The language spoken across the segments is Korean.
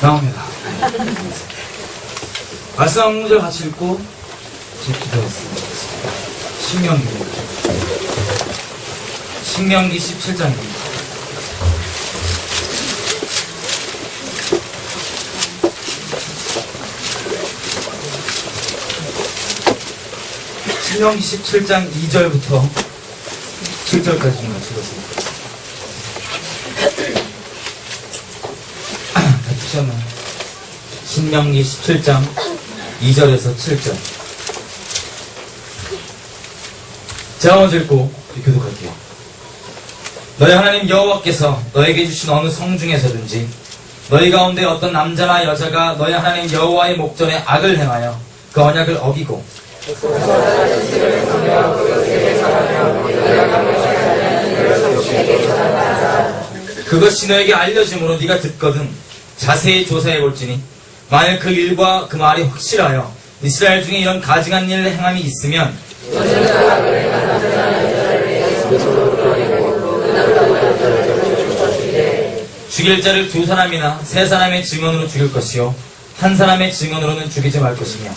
나옵니다. 말씀 한 구절 같이 읽고 제 기도했습니다. 신명기 17장입니다. 신명기 17장 2절부터 7절까지 좀 같이 읽었습니다. 시험은 신명기 17장 2절에서 7절. 제가 먼저 읽고 교독할게요. 너희 하나님 여호와께서 너에게 주신 어느 성 중에서든지 너희 가운데 어떤 남자나 여자가 너희 하나님 여호와의 목전에 악을 행하여 그 언약을 어기고 그것이 너에게 알려짐으로 네가 듣거든 자세히 조사해 볼지니 만일 그 일과 그 말이 확실하여 이스라엘 중에 이런 가증한 일 행함이 있으면 죽일 자를 2사람이나 3사람의 증언으로 죽일 것이요 한 사람의 증언으로는 죽이지 말 것이며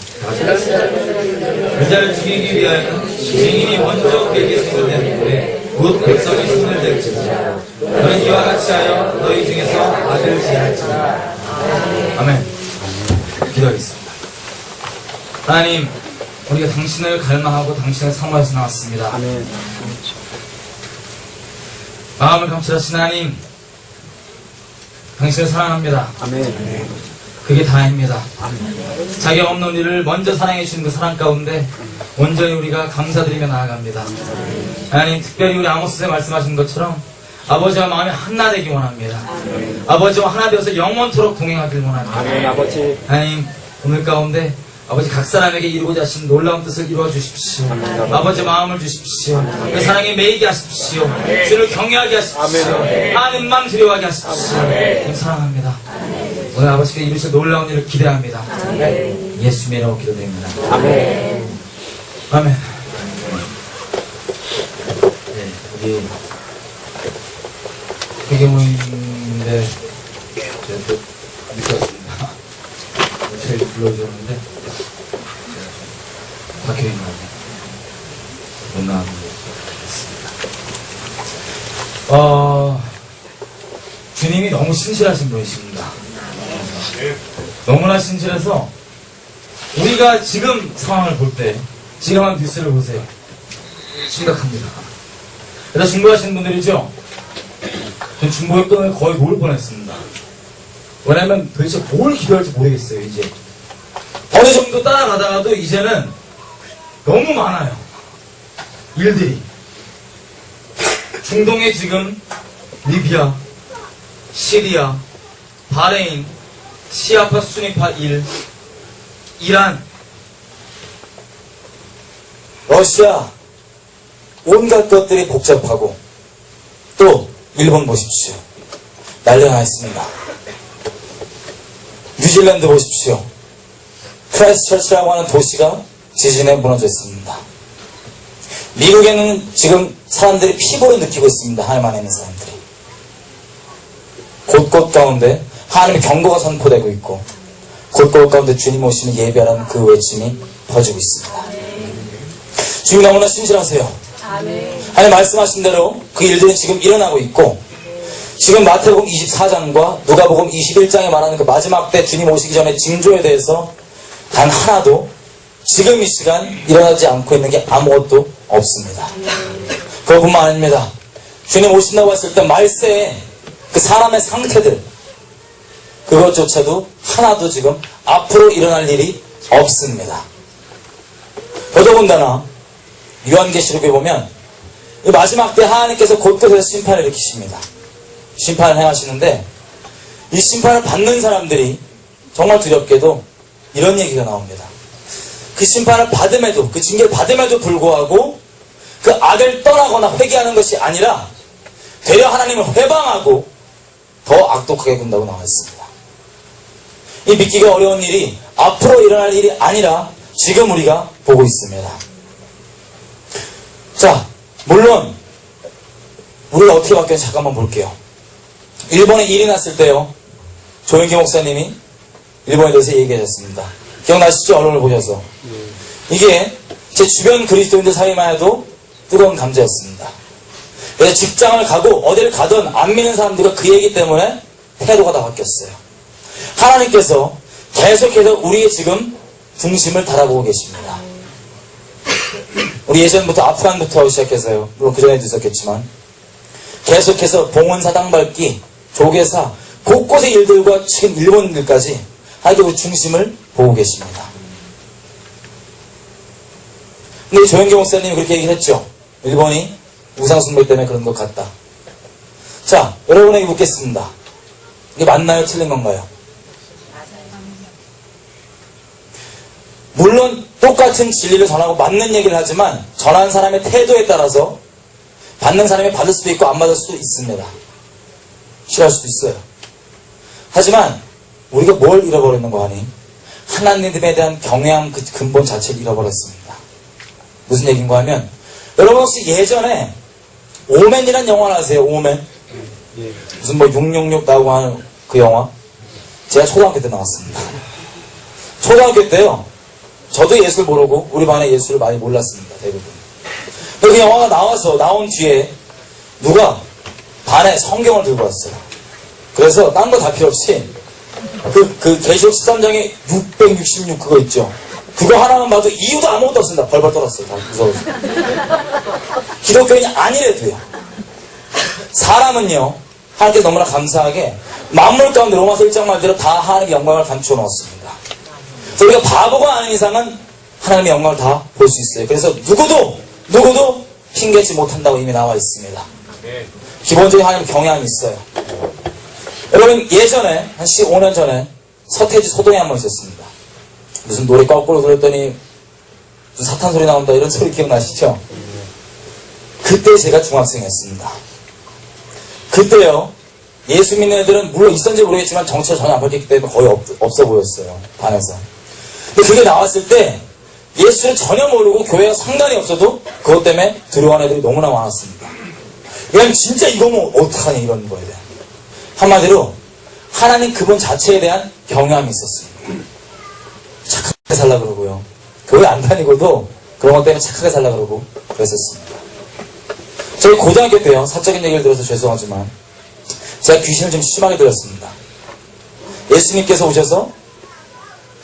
유다를 죽이기 위하여는 증인이 먼저 그에게 손을 대는데 곧 백성이 손을 댈지니라. 너는 이와 같이 하여 너희 중에서 악을 제할지니라. 아멘. 기도하겠습니다. 하나님, 우리가 당신을 갈망하고 당신을 사모해서 나왔습니다. 아멘. 마음을 감찰하신 하나님, 당신을 사랑합니다. 아멘. 그게 다입니다. 아멘. 자격 없는 우리를 먼저 사랑해 주신 그 사랑 가운데 온전히 우리가 감사드리며 나아갑니다. 하나님, 특별히 우리 아모스에 말씀하신 것처럼 아버지와 마음이 하나 되기 원합니다. 아버지와 하나 되어서 영원토록 동행하길 원합니다. 아멘. 아버지. 하나님, 오늘 가운데 아버지 각 사람에게 이루고자 하신 놀라운 뜻을 이루어 주십시오. 아멘. 아버지 마음을 주십시오. 그 사랑에 매이게 하십시오. 주를 경외하게 하십시오. 하나님만 두려워하게 하십시오. 주님 사랑합니다. 오늘 아버지께 이루실 놀라운 일을 기대합니다. 예수님의 이름으로 기도드립니다. 아멘. 아멘. 네, 여기 회개모임인데 제가 또 늦게 왔습니다. 저희 불러주셨는데 박혀있는 못 나가는 것 같습니다. 주님이 너무 신실하신 분이십니다. 너무나 신실해서 우리가 지금 상황을 볼 때 지금 한 뉴스를 보세요. 심각합니다. 그래서 중보하시는 분들이죠. 전 중보했던 거의 놓을 뻔했습니다. 왜냐면 도대체 뭘 기도할지 모르겠어요. 이제 어느 정도 따라가다가도 이제는 너무 많아요. 일들이 중동에 지금 리비아, 시리아, 바레인, 시아파, 수니파 1, 이란, 러시아, 온갖 것들이 복잡하고 또 일본 보십시오. 난리가 나 있습니다. 뉴질랜드 보십시오. 크라이스트처치라고 하는 도시가 지진에 무너져 있습니다. 미국에는 지금 사람들이 피부로 느끼고 있습니다. 하나님 안에 있는 사람들이. 곳곳 가운데 하나님의 경고가 선포되고 있고 곳곳 가운데 주님 오시는 예배하라는 그 외침이 퍼지고 있습니다. 주님 너무나 신실하세요. 하나님 말씀하신 대로 그 일들은 지금 일어나고 있고 지금 마태복음 24장과 누가복음 21장에 말하는 그 마지막 때 주님 오시기 전에 징조에 대해서 단 하나도 지금 이 시간 일어나지 않고 있는 게 아무것도 없습니다. 그것뿐만 아닙니다. 주님 오신다고 했을 때 말세에 그 사람의 상태들 그것조차도 하나도 지금 앞으로 일어날 일이 없습니다. 더더군다나 요한계시록에 보면 이 마지막 때 하나님께서 곳곳에서 심판을 일으키십니다. 심판을 행하시는데 이 심판을 받는 사람들이 정말 두렵게도 이런 얘기가 나옵니다. 그 심판을 받음에도 그 징계를 받음에도 불구하고 그 악을 떠나거나 회개하는 것이 아니라 되려 하나님을 회방하고 더 악독하게 군다고 나와 있습니다. 이 믿기가 어려운 일이 앞으로 일어날 일이 아니라 지금 우리가 보고 있습니다. 자, 물론 우리가 어떻게 바뀌었는지 잠깐만 볼게요. 일본에 일이 났을 때요. 조영기 목사님이 일본에 대해서 얘기하셨습니다. 기억나시죠? 언론을 보셔서. 이게 제 주변 그리스도인들 사이만 해도 뜨거운 감자였습니다. 그래서 직장을 가고 어딜 가든 안 믿는 사람들과 그 얘기 때문에 태도가 다 바뀌었어요. 하나님께서 계속해서 우리의 지금 중심을 달아보고 계십니다. 우리 예전부터 아프간부터 시작해서요. 물론 그 전에도 있었겠지만 계속해서 봉헌사, 땅밟기, 조계사 곳곳의 일들과 지금 일본인들까지 하나님께 우리 중심을 보고 계십니다. 근데 조영기 목사님이 그렇게 얘기를 했죠. 일본이 우상숭배 때문에 그런 것 같다. 자, 여러분에게 묻겠습니다. 이게 맞나요? 틀린 건가요? 물론 똑같은 진리를 전하고 맞는 얘기를 하지만 전하는 사람의 태도에 따라서 받는 사람이 받을 수도 있고 안 받을 수도 있습니다. 싫어할 수도 있어요. 하지만 우리가 뭘 잃어버리는 거 아니? 하나님에 대한 경외함 그 근본 자체를 잃어버렸습니다. 무슨 얘기인가 하면 여러분 혹시 예전에 오맨이란 영화를 아세요? 오맨? 무슨 뭐 666 나오고 하는 그 영화? 제가 초등학교 때 나왔습니다. 초등학교 때요. 저도 예술 모르고 우리 반에 예술을 많이 몰랐습니다. 대부분. 그 영화가 나온 뒤에 누가 반에 성경을 들고 왔어요. 그래서 딴 거 다 필요 없이 그 계시록 13장에 666 그거 있죠. 그거 하나만 봐도 이유도 아무것도 없습니다. 벌벌 떨었어요. 다 무서워서. 기독교인이 아니래도요. 사람은요. 하나님께 너무나 감사하게 만물 가운데 로마서 1장 말대로 다 하나님의 영광을 감추어 놓았습니다. 그래서 우리가 바보가 아닌 이상은 하나님의 영광을 다 볼 수 있어요. 그래서 누구도 핑계지 못한다고 이미 나와 있습니다. 기본적인 하나님 경향이 있어요. 여러분 예전에 한 15년 전에 서태지 소동이 한 번 있었습니다. 무슨 노래 거꾸로 들었더니 무슨 사탄 소리 나온다 이런 소리 기억나시죠? 그때 제가 중학생이었습니다. 그때요 예수 믿는 애들은 물론 있었는지 모르겠지만 정체가 전혀 안 밝혔기 때문에 거의 없어 보였어요. 반에서. 근데 그게 나왔을 때 예수를 전혀 모르고 교회가 상관이 없어도 그것 때문에 들어온 애들이 너무나 많았습니다. 왜냐면 진짜 이거면 어떡하냐 이런 거에 대한 한마디로 하나님 그분 자체에 대한 경외함이 있었습니다. 착하게 살라 그러고요. 교회 안 다니고도 그런 것 때문에 착하게 살라 그러고 그랬었습니다. 저희 고등학교 때요. 사적인 얘기를 들어서 죄송하지만 제가 귀신을 좀 심하게 들었습니다. 예수님께서 오셔서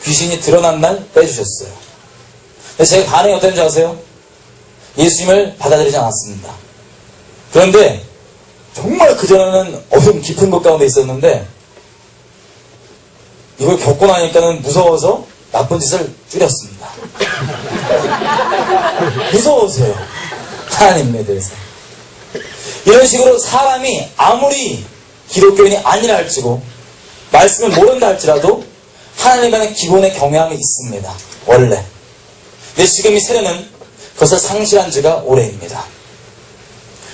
귀신이 드러난 날 빼주셨어요. 근데 제가 반응이 어땠는지 아세요? 예수님을 받아들이지 않았습니다. 그런데 정말 그전에는 어둠 깊은 곳 가운데 있었는데 이걸 겪고 나니까는 무서워서 나쁜 짓을 줄였습니다. 무서워서요. 하나님에 대해서. 이런 식으로 사람이 아무리 기독교인이 아니라 할지고 말씀을 모른다 할지라도 하나님에 대한 기본의 경외함이 있습니다. 원래. 근데 지금 이 세례는 그것을 상실한 지가 오래입니다.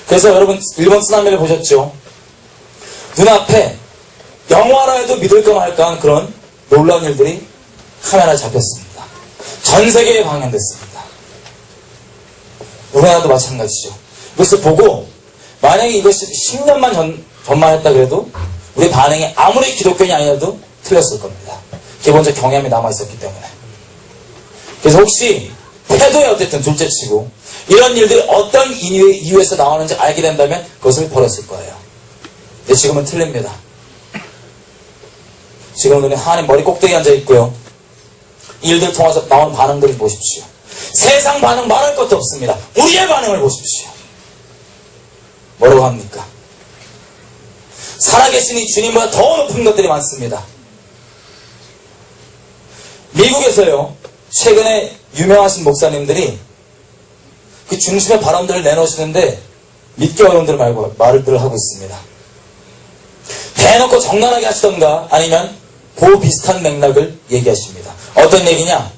그래서 여러분 일본 쓰나미를 보셨죠? 눈앞에 영화라 해도 믿을까 말까 한 그런 놀라운 일들이 카메라에 잡혔습니다. 전 세계에 방영됐습니다. 우리나라도 마찬가지죠. 이것을 보고 만약에 이것이 10년만 전만 했다 그래도 우리 반응이 아무리 기독교인이 아니라도 틀렸을 겁니다. 기본적 경향이 남아있었기 때문에. 그래서 혹시 태도에 어쨌든 둘째치고 이런 일들이 어떤 이유에서 나오는지 알게 된다면 그것을 버렸을 거예요. 근데 지금은 틀립니다. 지금은 우리는 하나님 머리 꼭대기에 앉아있고요. 이 일들을 통해서 나오는 반응들을 보십시오. 세상 반응 말할 것도 없습니다. 우리의 반응을 보십시오. 뭐라고 합니까? 살아계신 이 주님보다 더 높은 것들이 많습니다. 미국에서요, 최근에 유명하신 목사님들이 그 중심의 발언들을 내놓으시는데 믿기 어려운 말들을 하고 있습니다. 대놓고 정난하게 하시던가 아니면 그 비슷한 맥락을 얘기하십니다. 어떤 얘기냐?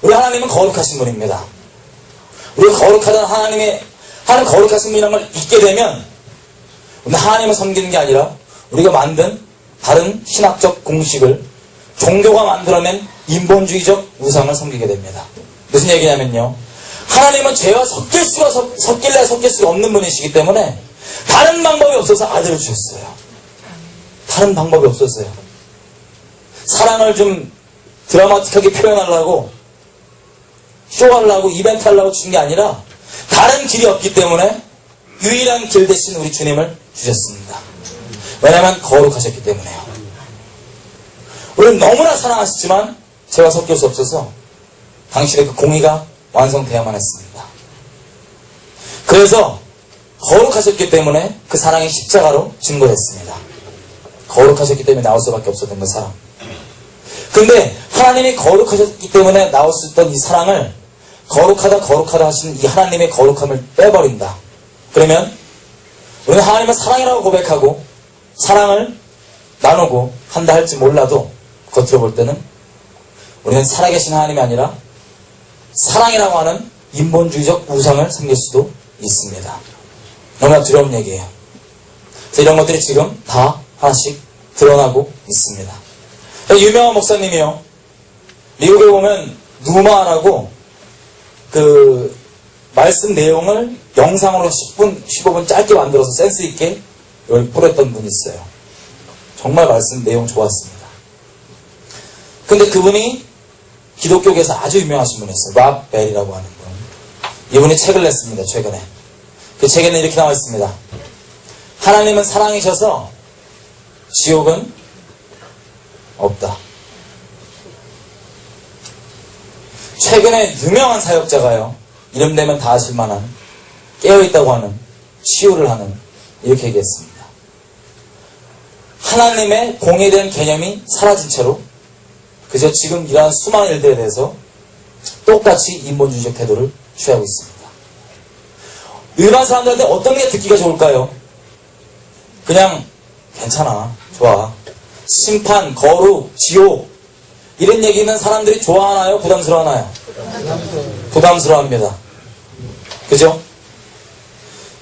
우리 하나님은 거룩하신 분입니다. 우리가 거룩하다는 하나님 거룩하신 분이라는 걸 잊게 되면 하나님을 섬기는 게 아니라 우리가 만든 다른 신학적 공식을 종교가 만들어낸 인본주의적 우상을 섬기게 됩니다. 무슨 얘기냐면요. 하나님은 죄와 섞일 수가 없는 분이시기 때문에 다른 방법이 없어서 아들을 주셨어요. 다른 방법이 없었어요. 사랑을 좀 드라마틱하게 표현하려고, 쇼하려고, 이벤트 하려고 준 게 아니라 다른 길이 없기 때문에 유일한 길 대신 우리 주님을 주셨습니다. 왜냐하면 거룩하셨기 때문에요. 우리는 너무나 사랑하시지만 제가 섞일 수 없어서 당신의 그 공의가 완성되어야만 했습니다. 그래서 거룩하셨기 때문에 그 사랑이 십자가로 증거됐습니다. 거룩하셨기 때문에 나올 수밖에 없었던 그 사랑. 근데 하나님이 거룩하셨기 때문에 나올 수 있던 이 사랑을 거룩하다 하시는 이 하나님의 거룩함을 빼버린다. 그러면 우리는 하나님은 사랑이라고 고백하고 사랑을 나누고 한다 할지 몰라도 겉으로 볼 때는 우리는 살아계신 하나님이 아니라 사랑이라고 하는 인본주의적 우상을 섬길 수도 있습니다. 너무나 두려운 얘기예요. 그래서 이런 것들이 지금 다 하나씩 드러나고 있습니다. 유명한 목사님이요. 미국에 보면 누마라고 그 말씀 내용을 영상으로 10분, 15분 짧게 만들어서 센스 있게 뿌렸던 분이 있어요. 정말 말씀 내용 좋았습니다. 근데 그분이 기독교계에서 아주 유명하신 분이었어요. 랍 벨이라고 하는 분. 이분이 책을 냈습니다. 최근에. 그 책에는 이렇게 나와 있습니다. 하나님은 사랑이셔서 지옥은 없다. 최근에 유명한 사역자가요. 이름 되면 다 아실 만한 깨어있다고 하는 치유를 하는 이렇게 얘기했습니다. 하나님의 공에 대한 개념이 사라진 채로 그저 지금 이러한 수많은 일들에 대해서 똑같이 인본주의적 태도를 취하고 있습니다. 일반 사람들한테 어떤 게 듣기가 좋을까요? 그냥 괜찮아, 좋아. 심판, 거룩, 지옥 이런 얘기는 사람들이 좋아하나요? 부담스러워하나요? 부담스러워합니다. 그죠?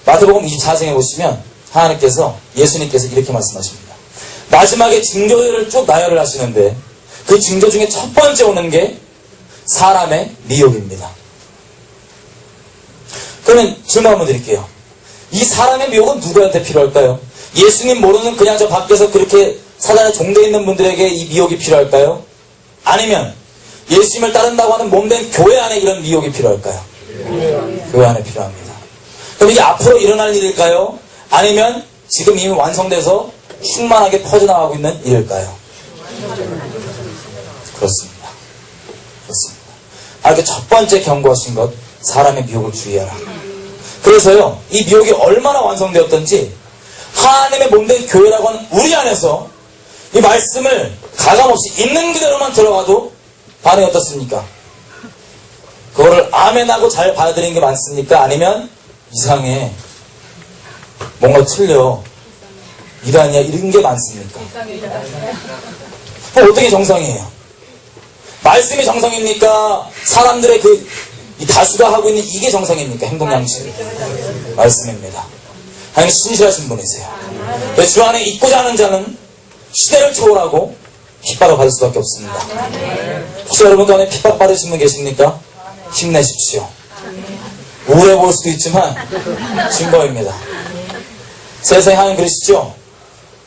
마태복음 24장에 보시면 하나님께서 예수님께서 이렇게 말씀하십니다. 마지막에 징조들을 쭉 나열을 하시는데 그 징조 중에 첫 번째 오는 게 사람의 미혹입니다. 그러면 질문 한번 드릴게요. 이 사람의 미혹은 누구한테 필요할까요? 예수님 모르는 그냥 저 밖에서 그렇게 사단에 종되어 있는 분들에게 이 미혹이 필요할까요? 아니면 예수님을 따른다고 하는 몸된 교회 안에 이런 미혹이 필요할까요? 교회 안에 필요합니다. 그럼 이게 앞으로 일어날 일일까요? 아니면 지금 이미 완성돼서 충만하게 퍼져나가고 있는 일일까요? 그렇습니다. 그렇습니다. 이렇게 첫 번째 경고하신 것, 사람의 미혹을 주의하라. 그래서요, 이 미혹이 얼마나 완성되었던지 하나님의 몸된 교회라고 하는 우리 안에서 이 말씀을 가감없이 있는 그대로만 들어가도 반응이 어떻습니까? 그거를 아멘하고 잘 받아들이는 게 많습니까? 아니면 이상해, 뭔가 틀려, 이러냐 이런 게 많습니까? 그럼 어떻게 정상이에요? 말씀이 정상입니까? 사람들의 이 다수가 하고 있는 이게 정상입니까? 행동 양식 말씀입니다. 하나님 신실하신 분이세요. 주 안에 있고자 하는 자는 시대를 초월하고 핍박을 받을 수밖에 없습니다. 혹시 여러분 가운데 핍박 받으신 분 계십니까? 힘내십시오. 우울해 보일 수도 있지만 증거입니다. 세상에 하나님 그러시죠?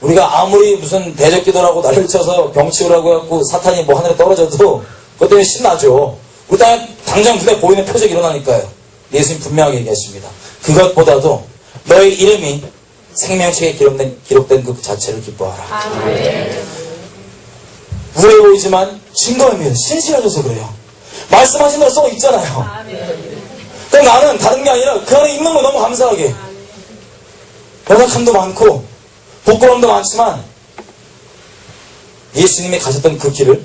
우리가 아무리 무슨 대적기도라고 난리를 쳐서 병치우라고 해갖고 사탄이 뭐 하늘에 떨어져도 그것 때문에 신나죠. 우리 땅에 당장 눈에 보이는 표적이 일어나니까요. 예수님 분명하게 얘기하십니다. 그것보다도 너의 이름이 생명책에 기록된 그 자체를 기뻐하라. 우울해 보이지만 증거입니다. 신실하셔서 그래요. 말씀하신 대로 써 있잖아요. 그럼 나는 다른 게 아니라 그 안에 있는 거 너무 감사하게 연약함도 많고 부끄러움도 많지만 예수님이 가셨던 그 길을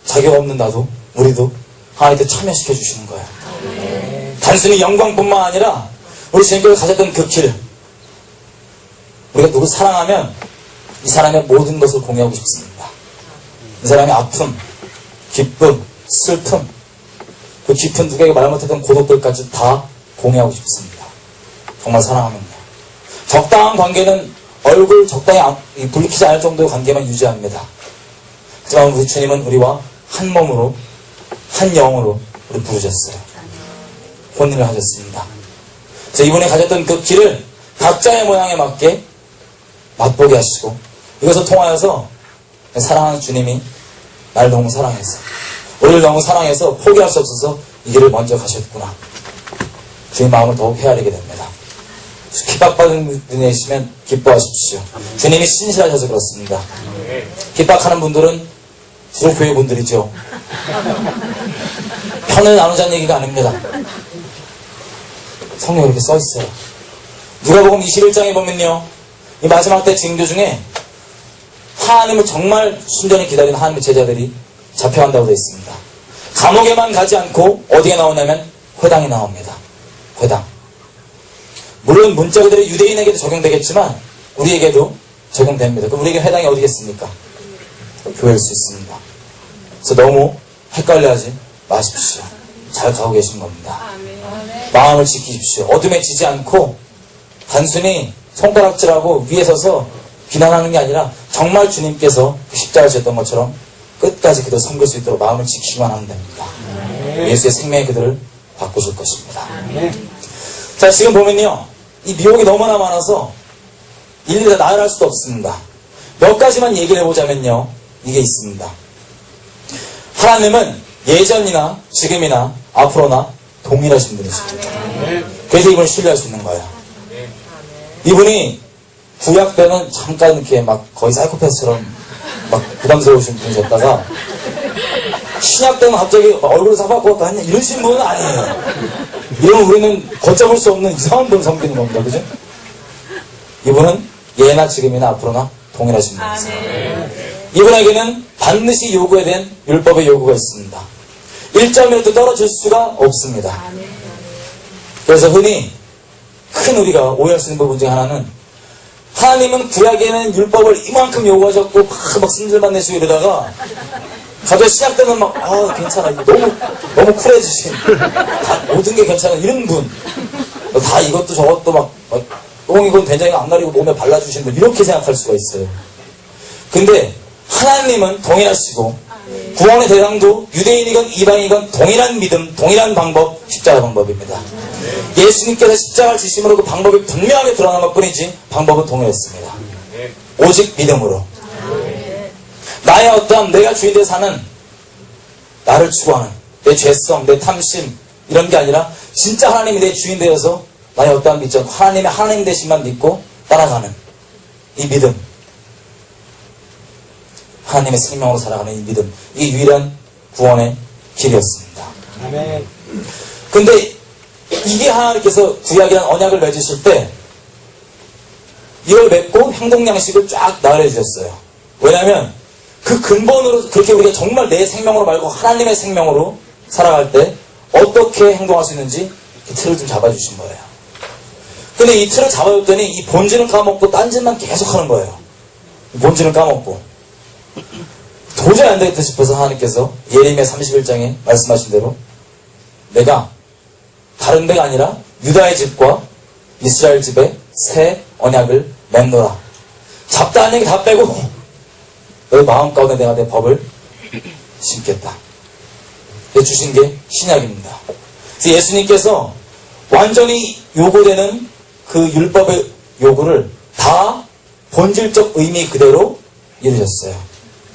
자격 없는 나도 우리도 하나님께 참여시켜 주시는 거예요. 단순히 영광뿐만 아니라 우리 주님께서 가셨던 그 길, 우리가 누구 사랑하면 이 사람의 모든 것을 공유하고 싶습니다. 이 사람의 아픔, 기쁨, 슬픔, 그 깊은 누구에게 말 못했던 고독들까지 다 공유하고 싶습니다. 정말 사랑하면요. 적당한 관계는 얼굴 적당히 붉히지 않을 정도의 관계만 유지합니다. 하지만 우리 주님은 우리와 한 몸으로, 한 영으로 우리 부르셨어요. 혼인을 하셨습니다. 그래서 이분이 가졌던 그 길을 각자의 모양에 맞게 맛보게 하시고 이것을 통하여서 사랑하는 주님이 날 너무 사랑해서, 우리를 너무 사랑해서 포기할 수 없어서 이 길을 먼저 가셨구나. 주님 마음을 더욱 헤아리게 됩니다. 핍박받은 분이 계시면 기뻐하십시오. 주님이 신실하셔서 그렇습니다. 핍박하는 분들은 주로 교회 분들이죠. 편을 나누자는 얘기가 아닙니다. 성경에 이렇게 써있어요. 누가복음 21장에 보면요, 이 마지막 때 징조 중에 하나님을 정말 순전히 기다리는 하나님의 제자들이 잡혀간다고 되어 있습니다. 감옥에만 가지 않고 어디에 나오냐면 회당에 나옵니다. 회당. 물론 문자 그대로 유대인에게도 적용되겠지만 우리에게도 적용됩니다. 그럼 우리에게 회당이 어디겠습니까? 교회일 수 있습니다. 그래서 너무 헷갈려하지 마십시오. 잘 가고 계신 겁니다. 마음을 지키십시오. 어둠에 지지 않고 단순히 손가락질하고 위에 서서 비난하는 게 아니라 정말 주님께서 십자가를 지었던 것처럼 끝까지 그들 섬길 수 있도록 마음을 지키기만 하면 됩니다. 예수의 생명의 그들을 바꾸실 것입니다. 자, 지금 보면요, 이 미혹이 너무나 많아서 일일이 다 나열할 수도 없습니다. 몇 가지만 얘기를 해보자면요, 이게 있습니다. 하나님은 예전이나 지금이나 앞으로나 동일하신 분이십니다. 그래서 이분을 신뢰할 수 있는 거예요. 이분이 구약 때는 잠깐 이렇게 막 거의 사이코패스처럼 막 부담스러우신 분이셨다가 신약 때는 갑자기 얼굴을 사바꾸고 하냐 이러신 분은 아니에요. 이러면 우리는 걷잡을 수 없는 이상한 분 섬기는 겁니다. 그죠? 이분은 예나 지금이나 앞으로나 동일하신 분이세요. 이분에게는 반드시 요구에 대한 율법의 요구가 있습니다. 1점이라도 떨어질 수가 없습니다. 그래서 흔히 큰 우리가 오해할 수 있는 부분 중에 하나는 하나님은 구약에는 율법을 이만큼 요구하셨고 막 승질만 내시고 이러다가 갑자기 시작 때는 막 괜찮아 너무 쿨해지신 다 모든 게 괜찮아 이런 분 다 이것도 저것도 막 똥이건 된장이건 안 가리고 몸에 발라주신 분 이렇게 생각할 수가 있어요. 근데 하나님은 동일하시고 구원의 대상도 유대인이건 이방이건 동일한 믿음, 동일한 방법, 십자가 방법입니다. 예수님께서 십자가를 지심으로 그 방법이 분명하게 드러난 것뿐이지 방법은 동일했습니다. 오직 믿음으로. 나의 어떤 내가 주인 되어 사는 나를 추구하는 내 죄성, 내 탐심 이런 게 아니라 진짜 하나님이 내 주인 되어서 나의 어떠한 믿죠. 하나님의 하나님 되심만 믿고 따라가는 이 믿음. 하나님의 생명으로 살아가는 이 믿음. 이게 유일한 구원의 길이었습니다. 아멘. 근데 이게 하나님께서 구약이라는 언약을 맺으실 때 이걸 맺고 행동 양식을 쫙 나열해 주셨어요. 왜냐하면 그 근본으로 그렇게 우리가 정말 내 생명으로 말고 하나님의 생명으로 살아갈 때 어떻게 행동할 수 있는지 그 틀을 좀 잡아주신 거예요. 근데 이 틀을 잡아줬더니 이 본질을 까먹고 딴 짓만 계속 하는 거예요. 본질을 까먹고 도저히 안 되겠다 싶어서 하나님께서 예레미야 31장에 말씀하신 대로 내가 다른 데가 아니라 유다의 집과 이스라엘 집에 새 언약을 맺노라. 잡다한 얘기 다 빼고 너희 마음 가운데 내가 내 법을 심겠다. 주신 게 신약입니다. 그래서 예수님께서 완전히 요구되는 그 율법의 요구를 다 본질적 의미 그대로 이루셨어요.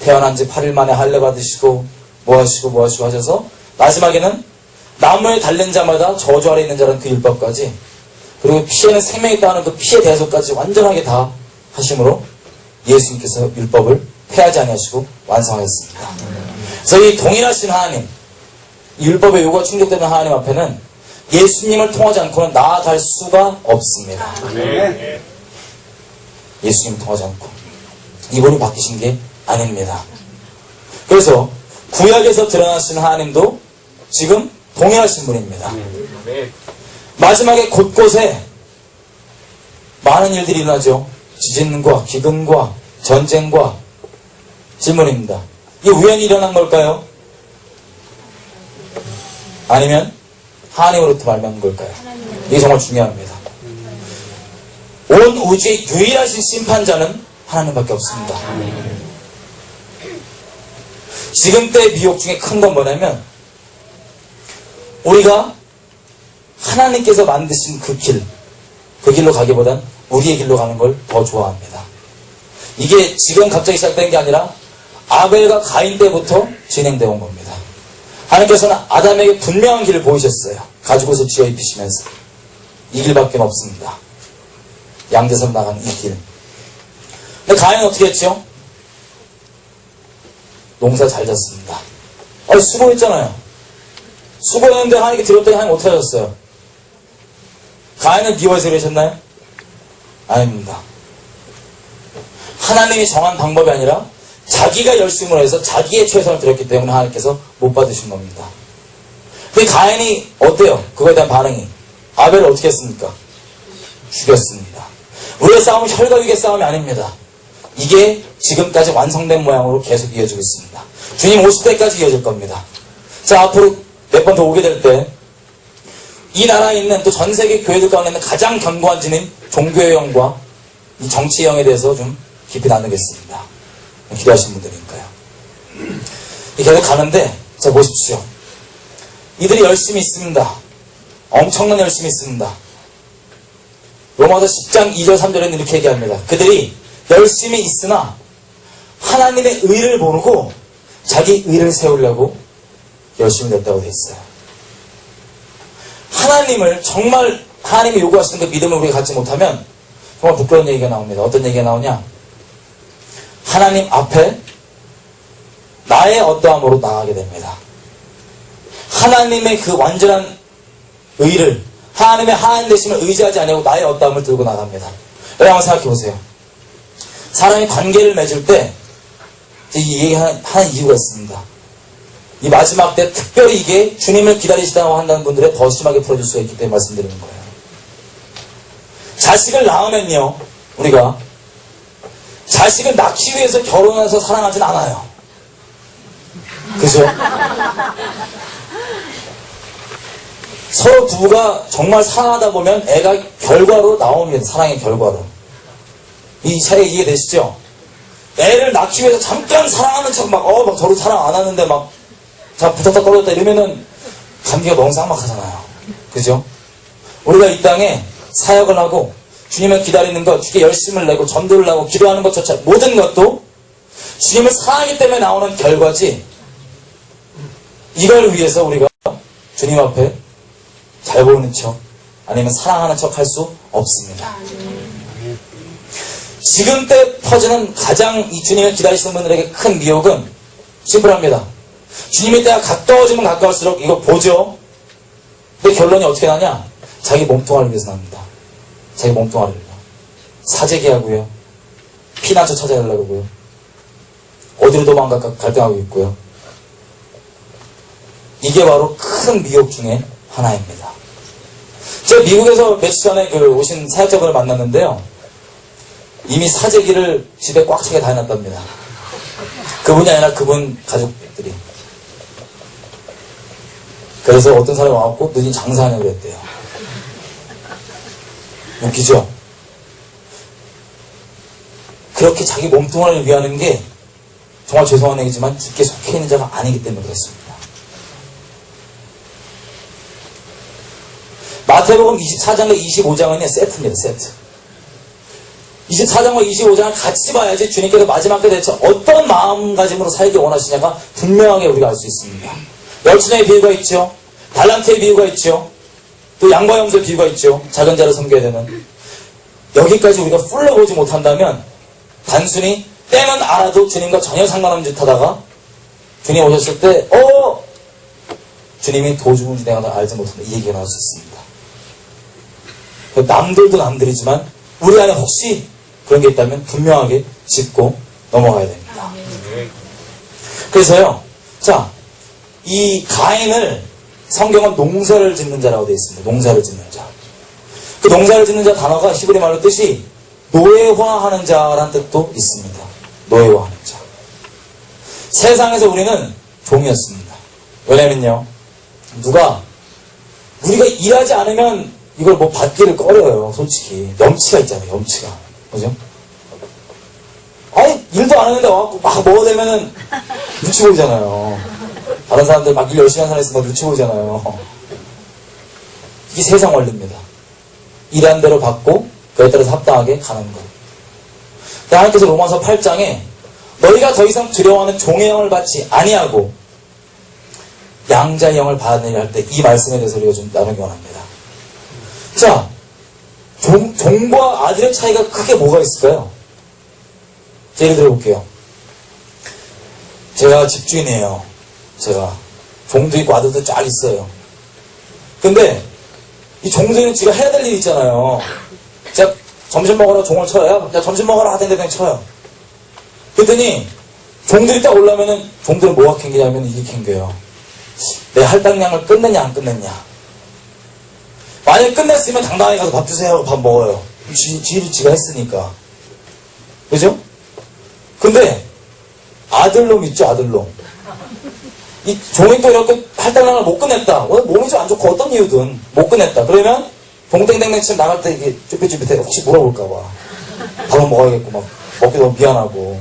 태어난 지 8일 만에 할례 받으시고 뭐 하시고 하셔서 마지막에는 나무에 달린 자마다 저주 아래 있는 자라는 그 율법까지 그리고 피에는 생명이 있다는 그 피의 대소까지 완전하게 다 하심으로 예수님께서 율법을 폐하지 아니하시고 완성하셨습니다. 그래서 이 동일하신 하나님, 이 율법의 요구가 충족되는 하나님 앞에는 예수님을 통하지 않고는 나아갈 수가 없습니다. 예수님을 통하지 않고 이분이 바뀌신 게 아닙니다. 그래서 구약에서 드러나신 하나님도 지금 동일하신 분입니다. 마지막에 곳곳에 많은 일들이 일어나죠. 지진과 기근과 전쟁과 질문입니다. 이게 우연히 일어난 걸까요? 아니면 하나님으로부터 말미암은 걸까요? 이게 정말 중요합니다. 온 우주의 유일하신 심판자는 하나님밖에 없습니다. 지금 때의 미혹 중에 큰 건 뭐냐면 우리가 하나님께서 만드신 그 길로 가기보단 우리의 길로 가는 걸 더 좋아합니다. 이게 지금 갑자기 시작된 게 아니라 아벨과 가인 때부터 진행되어 온 겁니다. 하나님께서는 아담에게 분명한 길을 보이셨어요. 가죽옷을 쥐어 입히시면서 이 길밖에 없습니다. 양대선 나가는 이 길. 근데 가인은 어떻게 했죠? 농사 잘 졌습니다. 수고했잖아요. 수고했는데 하나님께 드렸더니 하나님 어떻게 하셨어요? 가인은 미워해서 그러셨나요? 아닙니다. 하나님이 정한 방법이 아니라 자기가 열심을 해서 자기의 최선을 들였기 때문에 하나님께서 못 받으신 겁니다. 근데 가인이 어때요? 그거에 대한 반응이. 아벨을 어떻게 했습니까? 죽였습니다. 우리의 싸움은 혈과 육의 싸움이 아닙니다. 이게 지금까지 완성된 모양으로 계속 이어지고 있습니다. 주님 오실 때까지 이어질 겁니다. 자, 앞으로 몇 번 더 오게 될 때 이 나라에 있는 또 전 세계 교회들 가운데 있는 가장 견고한 진인 종교의 영과 이 정치의 영에 대해서 좀 깊이 나누겠습니다. 기도하신 분들이니까요. 계속 가는데 자 보십시오. 이들이 열심히 있습니다. 엄청난 열심히 있습니다. 로마서 10장 2절 3절에는 이렇게 얘기합니다. 그들이 열심히 있으나 하나님의 의를 모르고 자기 의를 세우려고 열심히 냈다고 되어 있어요. 하나님을 정말 하나님이 요구하시는 그 믿음을 우리가 갖지 못하면 정말 부끄러운 얘기가 나옵니다. 어떤 얘기가 나오냐? 하나님 앞에 나의 어떠함으로 나가게 됩니다. 하나님의 그 완전한 의를, 하나님의 하나님 되심을 의지하지 않고 나의 어떠함을 들고 나갑니다. 여러분 한번 생각해 보세요. 사람이 관계를 맺을 때 이 얘기하는 이유가 있습니다. 이 마지막 때 특별히 이게 주님을 기다리시다고 한다는 분들의 더 심하게 풀어줄 수가 있기 때문에 말씀드리는 거예요. 자식을 낳으면요, 우리가 자식을 낳기 위해서 결혼해서 사랑하진 않아요. 그죠? 서로 부부가 정말 사랑하다 보면 애가 결과로 나옵니다. 사랑의 결과로. 이 차이 이해되시죠? 애를 낳기 위해서 잠깐 사랑하는 척 막 서로 사랑 안 하는데 막 자 붙었다 떨어졌다 이러면은 감기가 너무 쌍막하잖아요. 그죠? 우리가 이 땅에 사역을 하고 주님을 기다리는 것, 주께 열심을 내고 전도를 하고 기도하는 것조차 모든 것도 주님을 사랑하기 때문에 나오는 결과지, 이걸 위해서 우리가 주님 앞에 잘 보이는 척 아니면 사랑하는 척 할 수 없습니다. 지금 때 퍼지는 가장 이 주님을 기다리시는 분들에게 큰 미혹은 심플합니다. 주님의 때가 가까워지면 가까울수록 이거 보죠. 근데 결론이 어떻게 나냐? 자기 몸뚱아리를 위해서 납니다. 자기 몸뚱아리를 사재기 하고요, 피난처 찾아내려고 하고요, 어디로 도망갈까 갈등하고 있고요. 이게 바로 큰 미혹 중에 하나입니다. 제가 미국에서 며칠 전에 오신 사역자분을 만났는데요, 이미 사재기를 집에 꽉 차게 다 해놨답니다. 그분이 아니라 그분 가족들이. 그래서 어떤 사람이 와갖고 너희 장사하냐고 그랬대요. 웃기죠? 그렇게 자기 몸뚱아리를 위하는 게 정말 죄송한 얘기지만 주께 속해 있는 자가 아니기 때문에 그렇습니다. 마태복음 24장과 25장은 세트입니다. 세트. 24장과 25장을 같이 봐야지 주님께서 마지막 때 대체 어떤 마음가짐으로 살기 원하시냐가 분명하게 우리가 알 수 있습니다. 열천의 비유가 있죠. 달란트의 비유가 있죠. 또 양과 염소의 비유가 있죠. 작은 자를 섬겨야 되는. 여기까지 우리가 풀러보지 못한다면 단순히 때는 알아도 주님과 전혀 상관없는 짓 하다가 주님 오셨을 때 주님이 도주문지 내가 알지 못한다, 이 얘기가 나올 수 있습니다. 남들도 남들이지만 우리 안에 혹시 그런 게 있다면 분명하게 짚고 넘어가야 됩니다. 그래서요, 자, 이 가인을 성경은 농사를 짓는 자라고 되어 있습니다. 농사를 짓는 자. 그 농사를 짓는 자 단어가 히브리 말로 뜻이 노예화하는 자라는 뜻도 있습니다. 노예화하는 자. 세상에서 우리는 종이었습니다. 왜냐면요, 우리가 일하지 않으면 이걸 뭐 받기를 꺼려요. 솔직히 염치가 있잖아요. 염치가. 그죠? 아니 일도 안 하는데 와갖고 막 먹어대면은 눈치 보이잖아요. 다른 사람들 막 일 열심히 하는 사람 있으면 눈치 보이잖아요. 이게 세상 원리입니다. 일한 대로 받고 그에 따라서 합당하게 가는 거. 하나님께서 로마서 8장에 너희가 더 이상 두려워하는 종의 영을 받지 아니하고 양자의 영을 받으려 할 때 이 말씀에 대해서 우리가 좀 나누기 원합니다. 자, 종과 아들의 차이가 크게 뭐가 있을까요? 예를 들어볼게요. 제가 집주인이에요. 제가 종도 있고 아들도 쫙 있어요. 근데 이 종들은 지가 해야 될 일이 있잖아요. 제가 점심 먹으러 종을 쳐요. 야, 점심 먹으러 하던데 그냥 쳐요. 그랬더니 종들이 딱 올라오면은 종들은 뭐가 캥기냐면 이게 캥겨요. 내 할당량을 끝냈냐 안 끝냈냐. 만약에 끝냈으면 당당하게 가서 밥 주세요 하고 밥 먹어요. 지를 지가 했으니까. 그죠? 근데 아들놈 있죠, 아들놈. 이 종이 또 이렇게 할당량을 못 끝냈다. 오늘 몸이 좀 안 좋고 어떤 이유든 못 끝냈다. 그러면 동땡땡땡 치면 나갈 때 이게 쭈삣쭈삣해. 혹시 물어볼까봐. 밥은 먹어야겠고 막 먹기 너무 미안하고.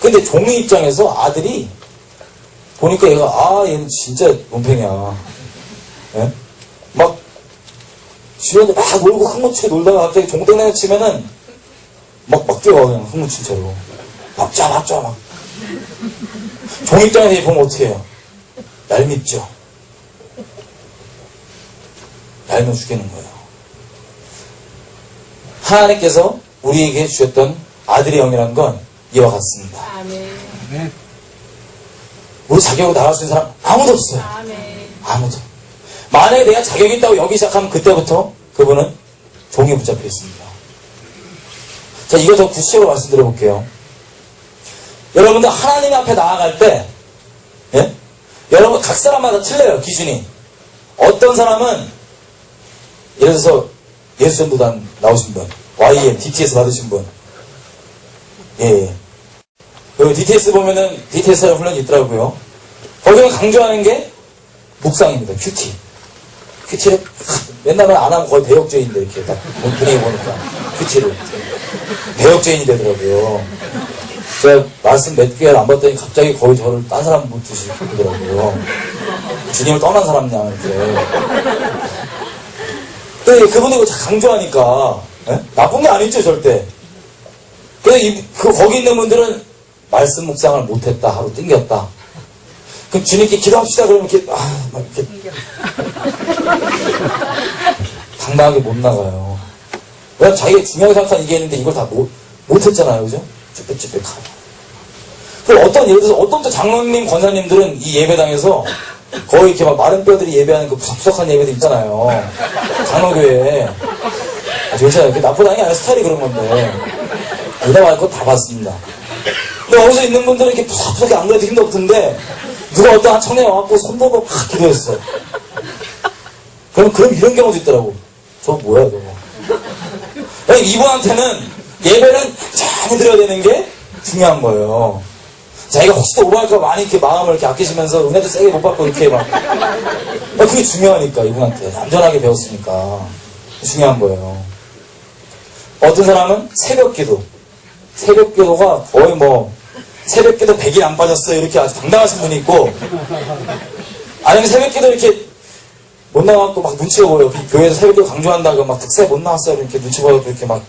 근데 종이 입장에서 아들이 보니까 얘가 얘는 진짜 논팽이야. 예? 막 주변에 막 놀고 흥무치게 놀다가 갑자기 종땡땡 치면은 막 뛰어가 그냥 흥무친 채로 막자 막. 종 입장에서 보면 어떻게 해요? 얄밉죠. 얄미워 죽겠는 거예요. 하나님께서 우리에게 주셨던 아들의 영이란 건 이와 같습니다. 아멘. 우리 자격으로 나갈 수 있는 사람 아무도 없어요. 아멘. 아무도. 만약에 내가 자격이 있다고 여기 시작하면 그때부터 그분은 종에 붙잡혀 있습니다. 자, 이거 더 구체적으로 말씀드려 볼게요. 여러분들 하나님 앞에 나아갈 때, 예? 여러분 각 사람마다 틀려요, 기준이. 어떤 사람은, 예를 들어서 예수전도단 나오신 분, YM, DTS 받으신 분, 예. 그리고 DTS 보면은, DTS라는 훈련이 있더라고요. 거기는 강조하는 게 묵상입니다, 큐티. 큐티를 맨날 안 하면 거의 배역죄인데, 이렇게 딱 분위기 보니까. 큐티를. 배역죄인이 되더라고요. 제가 말씀 몇 개를 안 봤더니 갑자기 거의 저를 딴 사람 묻듯이 그러더라고요. 주님을 떠난 사람냐, 이렇게. 근데 그분이 그거 강조하니까, 예? 나쁜 게 아니죠, 절대. 근데 거기 있는 분들은 말씀 묵상을 못했다, 하루 땡겼다. 그럼 주님께 기도합시다, 그러면 이렇게, 막 이렇게. 당당하게 못 나가요. 왜냐면 자기가 중요하게 생각한 이게 있는데 이걸 다 못했잖아요, 그죠? 쭈뼛쭈뼛하고. 그리고 예를 들어서 어떤 장로님, 권사님들은 이 예배당에서 거의 이렇게 막 마른 뼈들이 예배하는 그 푸석푸석한 예배들 있잖아요. 장로교회에. 괜찮아요. 그게 나쁘다는 게 아니라 스타일이 그런 건데. 여기다 말할 거 다 봤습니다. 근데 거기서 있는 분들은 이렇게 푸석푸석이 안 그래도 힘도 없던데, 누가 어떤 한 청년이 와갖고 손들고 팍 기도했어. 그럼 이런 경우도 있더라고. 저거 뭐야, 저거. 이분한테는 예배는 잘 드려야 되는 게 중요한 거예요. 자기가 혹시 또 오버할까 많이 이렇게 마음을 이렇게 아끼시면서 은혜도 세게 못 받고 이렇게 막. 그게 중요하니까, 이분한테. 안전하게 배웠으니까. 중요한 거예요. 어떤 사람은 새벽 기도. 새벽 기도가 거의 새벽 기도 100일 안 빠졌어요. 이렇게 아주 당당하신 분이 있고. 아니면 새벽 기도 이렇게 못 나와갖고 막 눈치가 보여요. 교회에서 새벽 기도 강조한다고 막 특세 못 나왔어요. 이렇게 눈치 보여갖고 이렇게 막.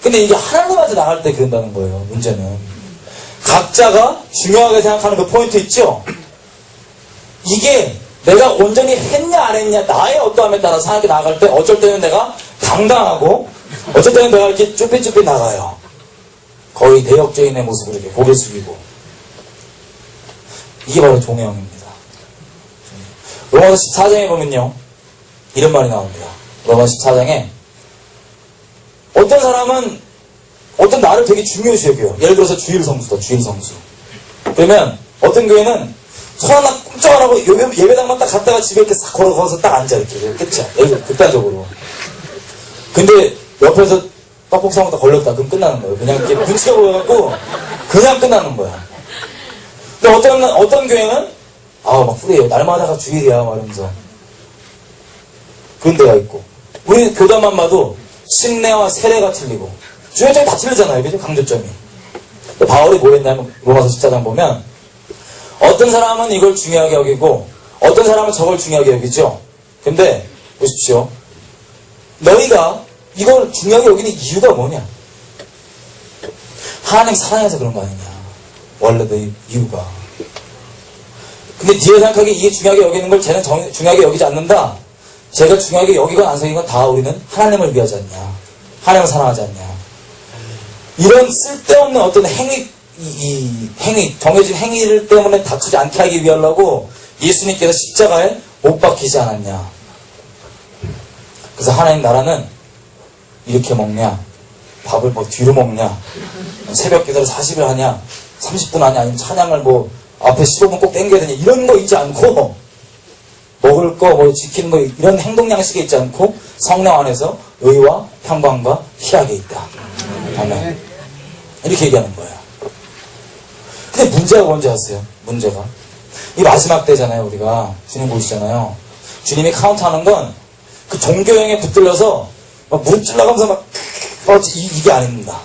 근데 이게 하나님한테 나갈 때 그런다는 거예요, 문제는. 각자가 중요하게 생각하는 그 포인트 있죠? 이게 내가 온전히 했냐 안 했냐, 나의 어떠함에 따라서 하나님께 나아갈 때 어쩔 때는 내가 당당하고 어쩔 때는 내가 이렇게 쭈뼛쭈뼛 나가요. 거의 대역죄인의 모습으로 이렇게 고개 숙이고. 이게 바로 종의 영입니다. 로마서 14장에 보면요, 이런 말이 나옵니다. 로마서 14장에 어떤 사람은 어떤 나를 되게 중요시 여겨요. 예를 들어서 주일 성수다, 주일 성수. 그러면 어떤 교회는 손 하나 꼼짝 안 하고 예배당만 딱 갔다가 집에 이렇게 싹 걸어가서 딱 앉아, 이렇게. 끝이야. 극단적으로. 근데 옆에서 떡볶이 사 먹다 걸렸다. 그럼 끝나는 거예요. 그냥 이렇게 눈치가 보여갖고 그냥 끝나는 거야. 근데 어떤 교회는 막 후레요. 날마다가 주일이야, 말하면서. 그런 데가 있고. 우리 교단만 봐도 신뢰와 세례가 틀리고. 주요점이 다 틀리잖아요. 그죠? 강조점이. 바울이 뭐 했냐면, 로마서 14장 보면, 어떤 사람은 이걸 중요하게 여기고, 어떤 사람은 저걸 중요하게 여기죠? 근데, 보십시오. 너희가 이걸 중요하게 여기는 이유가 뭐냐? 하나님 사랑해서 그런 거 아니냐. 원래도 이유가. 근데 네가 생각하기에 이게 중요하게 여기는 걸 쟤는 중요하게 여기지 않는다. 제가 중요하게 여기건 안 여기건 다 우리는 하나님을 위하지 않냐. 하나님을 사랑하지 않냐. 이런 쓸데없는 어떤 정해진 행위를 때문에 다투지 않게 하기 위하려고 예수님께서 십자가에 못 박히지 않았냐. 그래서 하나님 나라는 이렇게 먹냐, 밥을 뭐 뒤로 먹냐, 새벽 기도를 40일 하냐, 30분 하냐, 아니면 찬양을 뭐 앞에 15분 꼭 땡겨야 되냐, 이런 거 있지 않고, 먹을 거, 뭐 지키는 거, 이런 행동 양식에 있지 않고, 성령 안에서 의와 평강과 희락에 있다. 아멘. 이렇게 얘기하는 거예요. 근데 문제가 뭔지 아세요? 문제가. 이 마지막 때잖아요, 우리가. 주님 보시잖아요. 주님이 카운트하는 건 그 종교형에 붙들려서 막 무릎 찔러가면서 막, 이게 아닙니다.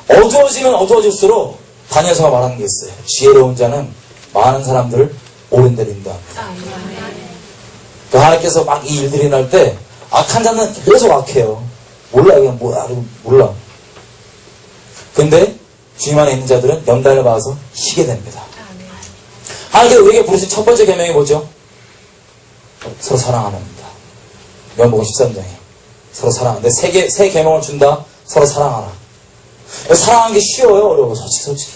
어두워지면 어두워질수록 다니엘서가 말하는 게 있어요. 지혜로운 자는 많은 사람들을 옳은 데로 인도합니다. 그 하나님께서 막 이 일들이 일어날 때 악한 자는 계속 악해요. 몰라, 그냥 몰라. 근데 주님 안에 있는 자들은 연단을 받아서 쉬게 됩니다. 하나님께서 우리에게 부르신 첫 번째 계명이 뭐죠? 서로 사랑하는 겁니다. 요한복음 13장에 서로 사랑하는. 근데 세 계명을 준다. 서로 사랑하라. 사랑하는 게 쉬워요? 어려워요? 솔직히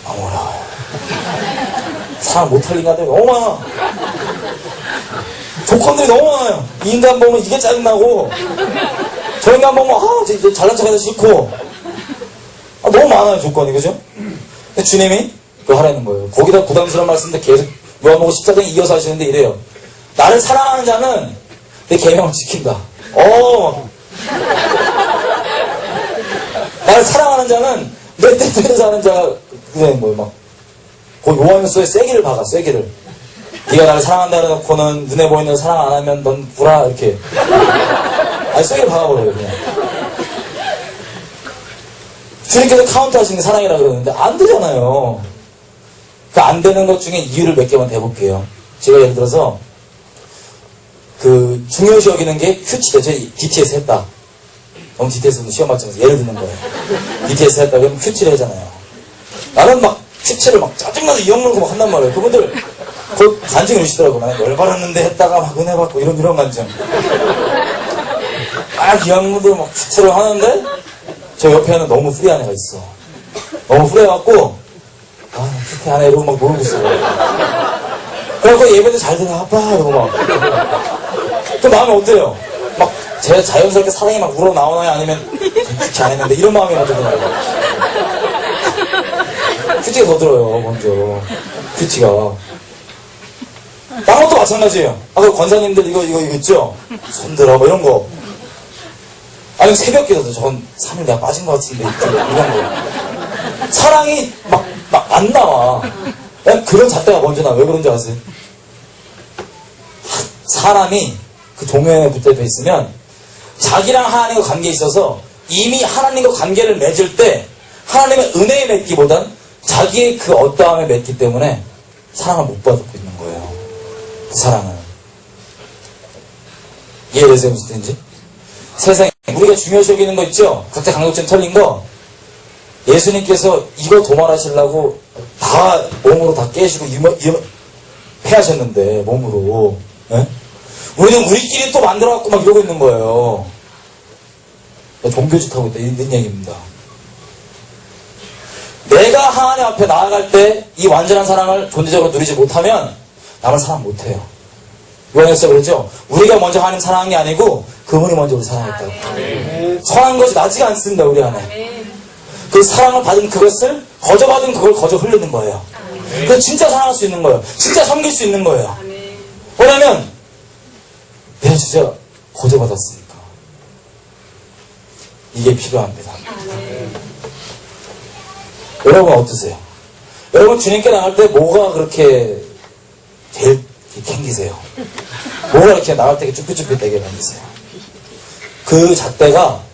너무 어려워요. 사랑 못할 인간들이 너무 많아. 조건들이 너무 많아요. 이 인간 보면 이게 짜증나고, 저 인간 보면 이제 잘난 척하기 싫고, 너무 많아요, 조건이. 그죠? 근데 주님이 그거 하라는 거예요. 거기다 부담스러운 말씀인데 계속 요한복음 14장에 이어서 하시는데 이래요. 나를 사랑하는 자는 내 계명을 지킨다. 나를 사랑하는 자는 내 뜻대로 사는 자, 그냥 그 요한일서에 쐐기를 박아, 쐐기를. 네가 나를 사랑한다 해놓고는 눈에 보이는 사랑 안 하면 넌 구라, 이렇게. 아니, 쐐기를 박아버려요, 그냥. 주님께서 카운트 하시는 게 사랑이라 그러는데, 안 되잖아요. 그 안 되는 것 중에 이유를 몇 개만 대볼게요. 제가 예를 들어서, 중요시 여기는 게 큐티다. 저희 DTS 했다. 너무 DTS는 시험 맞잖아요. 예를 드는 거예요. DTS 했다. 그러면 큐티를 하잖아요. 나는 막 큐티를 막 짜증나서 이 형물고 막 한단 말이에요. 그분들, 그 간증을 주시더라고. 나는 열받았는데 했다가 막 은혜 받고 이런 간증. 막 이 형물들 막 큐티를 하는데, 저 옆에는 너무 프리한 애가 있어. 너무 프리해갖고, 큐티 하네 이러고 막 모르고 있어. 그래갖고 예배도 잘 되나, 아빠, 이러고 막. 그 마음이 어때요? 막, 제가 자연스럽게 사랑이 막 우러나오나요? 아니면, 그렇게 안 했는데, 이런 마음이 어떠냐고. 큐티가 더 들어요, 먼저. 큐티가. 딴 것도 마찬가지예요. 아까 권사님들 이거 있죠? 손들어, 뭐 이런 거. 아니, 새벽 기도도 저건 3일 내가 빠진 것 같은데, 이런 거. 사랑이 막 안 나와. 난 그런 잣대가 먼저 나와. 왜 그런지 아세요? 사람이 그 동요에 붙어져 있으면 자기랑 하나님과 관계에 있어서 이미 하나님과 관계를 맺을 때 하나님의 은혜에 맺기보단 자기의 그 어떠함에 맺기 때문에 사랑을 못 받고 있는 거예요. 그 사랑은. 이해되세요? 무슨 뜻인지? 세상에 우리가 중요시 여기는 거 있죠? 각자 강독점 털린 거. 예수님께서 이거 도말하시려고 다 몸으로 다 깨시고 패하셨는데 몸으로. 네? 우리는 우리끼리 또 만들어갖고 막 이러고 있는 거예요. 종교짓 하고 있다. 이런 얘기입니다. 내가 하나님 앞에 나아갈 때 이 완전한 사랑을 존재적으로 누리지 못하면 나는 사랑 못해요. 요한에서 그러죠. 우리가 먼저 하나님 사랑한 게 아니고 그분이 먼저 우리 사랑했다고. 선한 것이 나지가 않습니다. 우리 안에. 그 사랑을 받은 그것을 거저받은 그걸 거저 흐르는 거예요. 그 진짜 사랑할 수 있는 거예요. 진짜 섬길 수 있는 거예요. 왜냐면 내가 진짜 거저받았으니까. 이게 필요합니다. 여러분 어떠세요? 여러분 주님께 나갈 때 뭐가 그렇게 제일 캥기세요? 뭐가 이렇게 나갈 때 쭈뼛쭈뼛되게 만드세요? 그 잣대가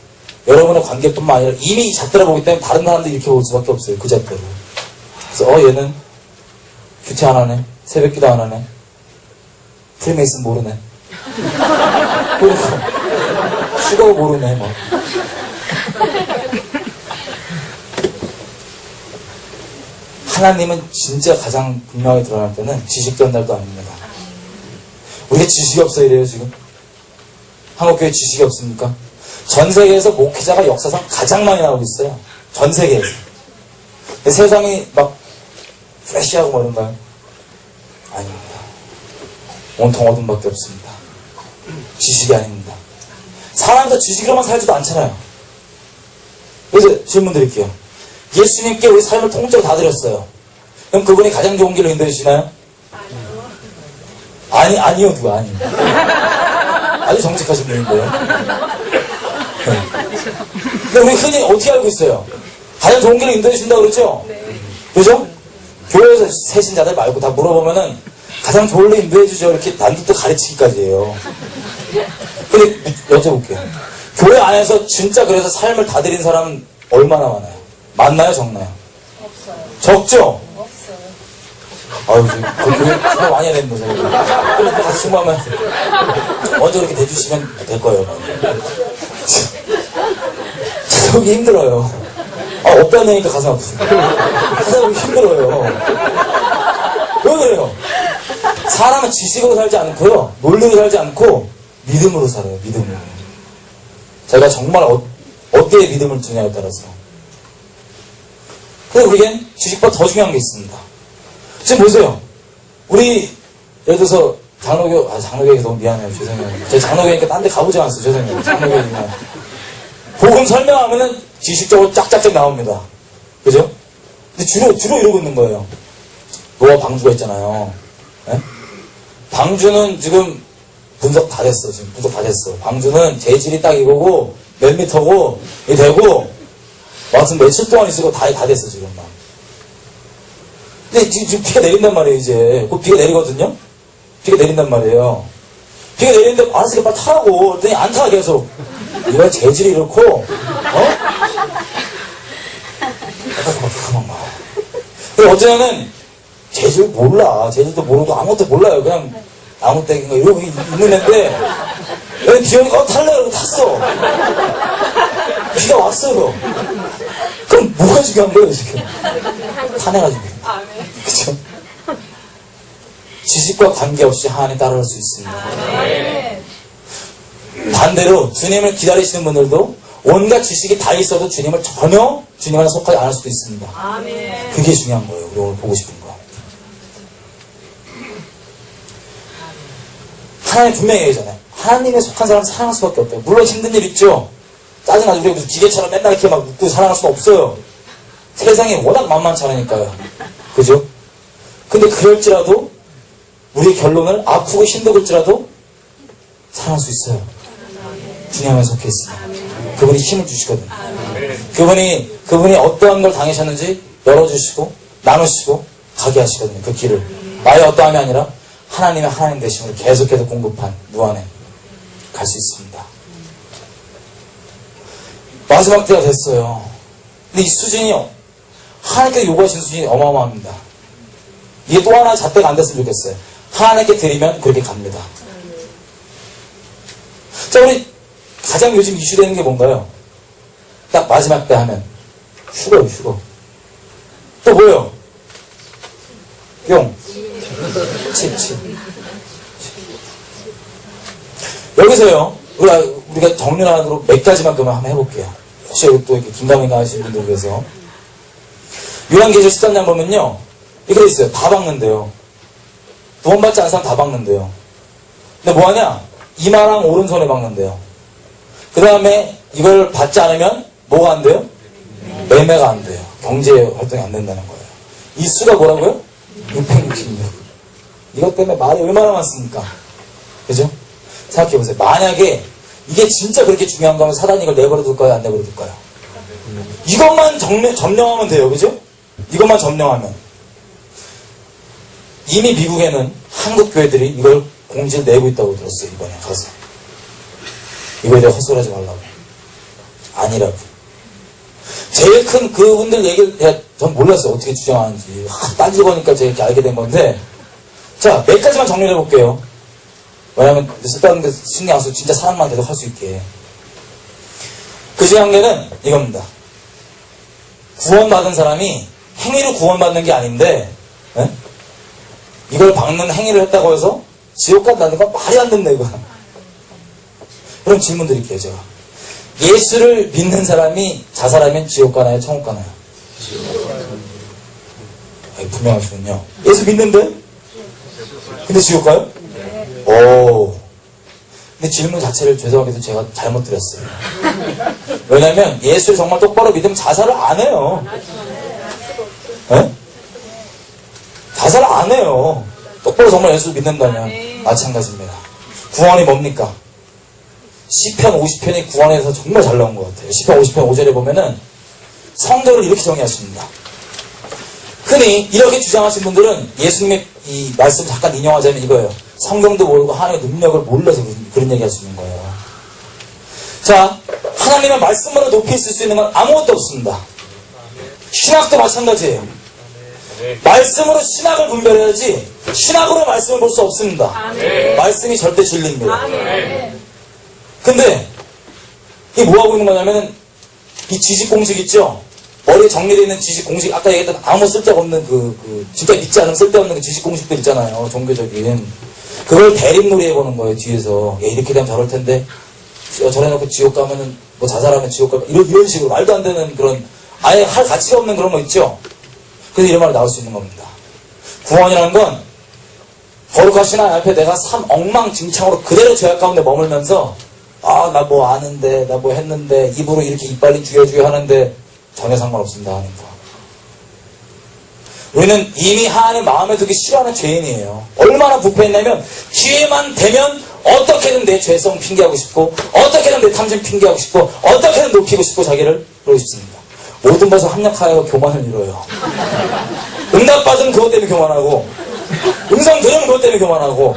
여러분의 관계뿐만 아니라 이미 이 잣대를 보기 때문에 다른 사람들이 이렇게 볼 수밖에 없어요. 그 잣대로. 그래서 얘는 큐티 안 하네. 새벽기도 안 하네. 프리메이슨 모르네. 그러니까 슈거 모르네. 막. 하나님은 진짜 가장 분명하게 드러날 때는 지식 전달도 아닙니다. 우리가 지식이 없어야 돼요, 지금. 한국교회 지식이 없습니까? 전 세계에서 목회자가 역사상 가장 많이 나오고 있어요. 전 세계에서. 세상이 막 프레시하고 뭐 이런가요? 아닙니다. 온통 어둠밖에 없습니다. 지식이 아닙니다. 사람도 지식으로만 살지도 않잖아요. 그래서 질문 드릴게요. 예수님께 우리 삶을 통째로 다 드렸어요. 그럼 그분이 가장 좋은 길로 인도해주시나요? 아니요, 누가 아니요. 아주 정직하신 분인데요. 근데 우리 흔히 어떻게 알고 있어요? 가장 좋은 길로 인도해주신다고 그러죠? 그죠? 교회에서 세신자들 말고 다 물어보면은 가장 좋은 길로 인도해주죠. 이렇게 남들도 가르치기까지 해요. 근데 여쭤볼게요. 교회 안에서 진짜 그래서 삶을 다 드린 사람은 얼마나 많아요? 많나요? 적나요? 없어요. 적죠? 없어요. 아유, 그 교회 정말 많이 해야 되는 거죠. 그럼 같이 승부하면 먼저 그렇게 대주시면 될 거예요. 찾아오기 힘들어요. 없다는 얘기니까 가슴 아프습니다. 찾아오기 힘들어요. 왜 그래요? 사람은 지식으로 살지 않고요. 논리로 살지 않고 믿음으로 살아요. 믿음으로. 제가 정말 어디에 믿음을 두냐에 따라서. 근데 우리겐 지식보다 더 중요한 게 있습니다. 지금 보세요. 우리 예를 들어서 장로교회 너무 미안해요. 죄송해요. 제가 장로교회니까 딴 데 가보지 않았어요. 죄송해요. 장로교회니까. 복음 설명하면은 지식적으로 짝짝짝 나옵니다. 그죠? 근데 주로 이러고 있는 거예요. 노아 방주가 있잖아요. 네? 방주는 지금 분석 다 됐어. 지금 분석 다 됐어. 방주는 재질이 딱 이거고 몇 미터고 이 되고 하여튼 며칠 동안 있고 다 됐어 지금 막. 근데 지금 비가 내린단 말이에요. 이제 곧 비가 내리거든요. 비가 내린단 말이에요. 비가 내리는데 알았으니까 빨리 타라고 그랬더니 안 타 계속. 이거 재질이 이렇고 근데 어쩌면은 재질 몰라. 재질도 모르고 아무것도 몰라요. 그냥 아무 때인가 이러고 있는 애인데 비 오니까 탈래 그러고 탔어. 비가 왔어요. 그럼 뭐가 중요한 거예요 지금? 타내가지고. 그쵸? 지식과 관계없이 하나님 따라갈 수 있습니다. 반대로 주님을 기다리시는 분들도 온갖 지식이 다 있어도 주님을 전혀 주님 안에 속하지 않을 수도 있습니다. 그게 중요한 거예요. 우리 오늘 보고 싶은 거. 하나님 분명히 얘기하잖아요. 하나님에 속한 사람은 사랑할 수밖에 없대요. 물론 힘든 일 있죠. 짜증나죠. 우리가 무슨 기계처럼 맨날 이렇게 막 묻고 사랑할 수는 없어요. 세상이 워낙 만만치 않으니까요. 그죠? 근데 그럴지라도 우리의 결론을 아프고 힘들을지라도 사랑할 수 있어요. 주님에 속해 있습니다. 그분이 힘을 주시거든요. 그분이 어떠한 걸 당하셨는지 열어주시고 나누시고 가게 하시거든요. 그 길을. 나의 어떠함이 아니라 하나님의 하나님 되심으로 계속해서 공급한 무한에 갈 수 있습니다. 마지막 때가 됐어요. 근데 이 수준이요. 하나님께 요구하시는 수준이 어마어마합니다. 이게 또 하나 잣대가 안 됐으면 좋겠어요. 하나님께 드리면 그렇게 갑니다. 자, 우리 가장 요즘 이슈되는 게 뭔가요? 딱 마지막 때 하면 휴거요, 휴거. 또 뭐예요? 용. 칩. 여기서요, 우리가 정리하도록 몇 가지만 그만 한번 해볼게요. 혹시 또 이렇게 긴가민가 하시는 분들 위해서. 요한계시록 13장 보면요, 이렇게 있어요. 다 박는데요. 구원받지 않은 사람 다 박는데요. 근데 뭐하냐? 이마랑 오른손에 박는데요. 그 다음에 이걸 받지 않으면 뭐가 안 돼요? 매매가 안 돼요. 경제 활동이 안 된다는 거예요. 이 수가 뭐라고요? 666. 이것 때문에 말이 얼마나 많습니까? 그죠? 생각해보세요. 만약에 이게 진짜 그렇게 중요한 거면 사단이 이걸 내버려 둘까요? 안 내버려 둘까요? 이것만 점령하면 돼요. 그죠? 이것만 점령하면. 이미 미국에는 한국 교회들이 이걸 공지를 내고 있다고 들었어요. 이번에 가서. 이거에 대해 헛소리하지 말라고. 아니라고. 제일 큰 그분들 얘기를 전 몰랐어요. 어떻게 주장하는지. 따지고 보니까 제가 이렇게 알게 된 건데, 자, 몇 가지만 정리를 해볼게요. 왜냐면 쓸데없는 데 신경 안 써서 진짜 사랑만 계속 할 수 있게. 그 중에 한 개는 이겁니다. 구원받은 사람이 행위로 구원받는 게 아닌데 예? 이걸 박는 행위를 했다고 해서 지옥 간다는 건 말이 안 된다 이거. 그럼 질문 드릴게요 제가. 예수를 믿는 사람이 자살하면 지옥 가나요? 천국 가나요? 분명하시군요. 예수 믿는데? 근데 지옥 가요? 오. 근데 질문 자체를 죄송하게도 제가 잘못 드렸어요. 왜냐면 예수를 정말 똑바로 믿으면 자살을 안 해요. 네? 자살을 안 해요. 똑바로 정말 예수를 믿는다면 마찬가지입니다. 구원이 뭡니까? 시편 50편이 구원에서 정말 잘 나온 것 같아요. 시편 50편 5절에 보면은 성도를 이렇게 정의하십니다. 흔히 이렇게 주장하신 분들은 예수님의 이 말씀 잠깐 인용하자면 이거예요. 성경도 모르고 하나님의 능력을 몰라서 그런 얘기 할 수 있는 거예요. 자, 하나님의 말씀으로 높이 있을 수 있는 건 아무것도 없습니다. 신학도 마찬가지예요. 말씀으로 신학을 분별해야지 신학으로 말씀을 볼 수 없습니다. 말씀이 절대 진리입니다. 근데 이게 뭐하고 있는 거냐면 이 지식공식 있죠? 머리에 정리되어 있는 지식공식, 아까 얘기했던 아무 쓸데가 없는 진짜 믿지 않으면 쓸데없는 그 지식공식들 있잖아요. 종교적인. 그걸 대립놀이 해보는 거예요, 뒤에서. 얘 이렇게 되면 저럴 텐데, 저래놓고 지옥 가면은, 뭐 자살하면 지옥 가면, 이런 식으로 말도 안 되는 그런, 아예 할 가치가 없는 그런 거 있죠? 그래서 이런 말이 나올 수 있는 겁니다. 구원이라는 건, 거룩하신 하나님 앞에 내가 엉망진창으로 그대로 죄악 가운데 머물면서, 아, 나 뭐 아는데, 나 뭐 했는데, 입으로 이렇게 이빨린 죽여 하는데, 전혀 상관없습니다, 하나님과. 우리는 이미 하나님 마음에 두기 싫어하는 죄인이에요. 얼마나 부패했냐면 기회만 되면 어떻게든 내 죄성 핑계하고 싶고 어떻게든 내 탐심 핑계하고 싶고 어떻게든 높이고 싶고 자기를 그러고 싶습니다. 모든 것을 합력하여 교만을 이뤄요. 응답받으면 그것 때문에 교만하고 음성 들으면 그것 때문에 교만하고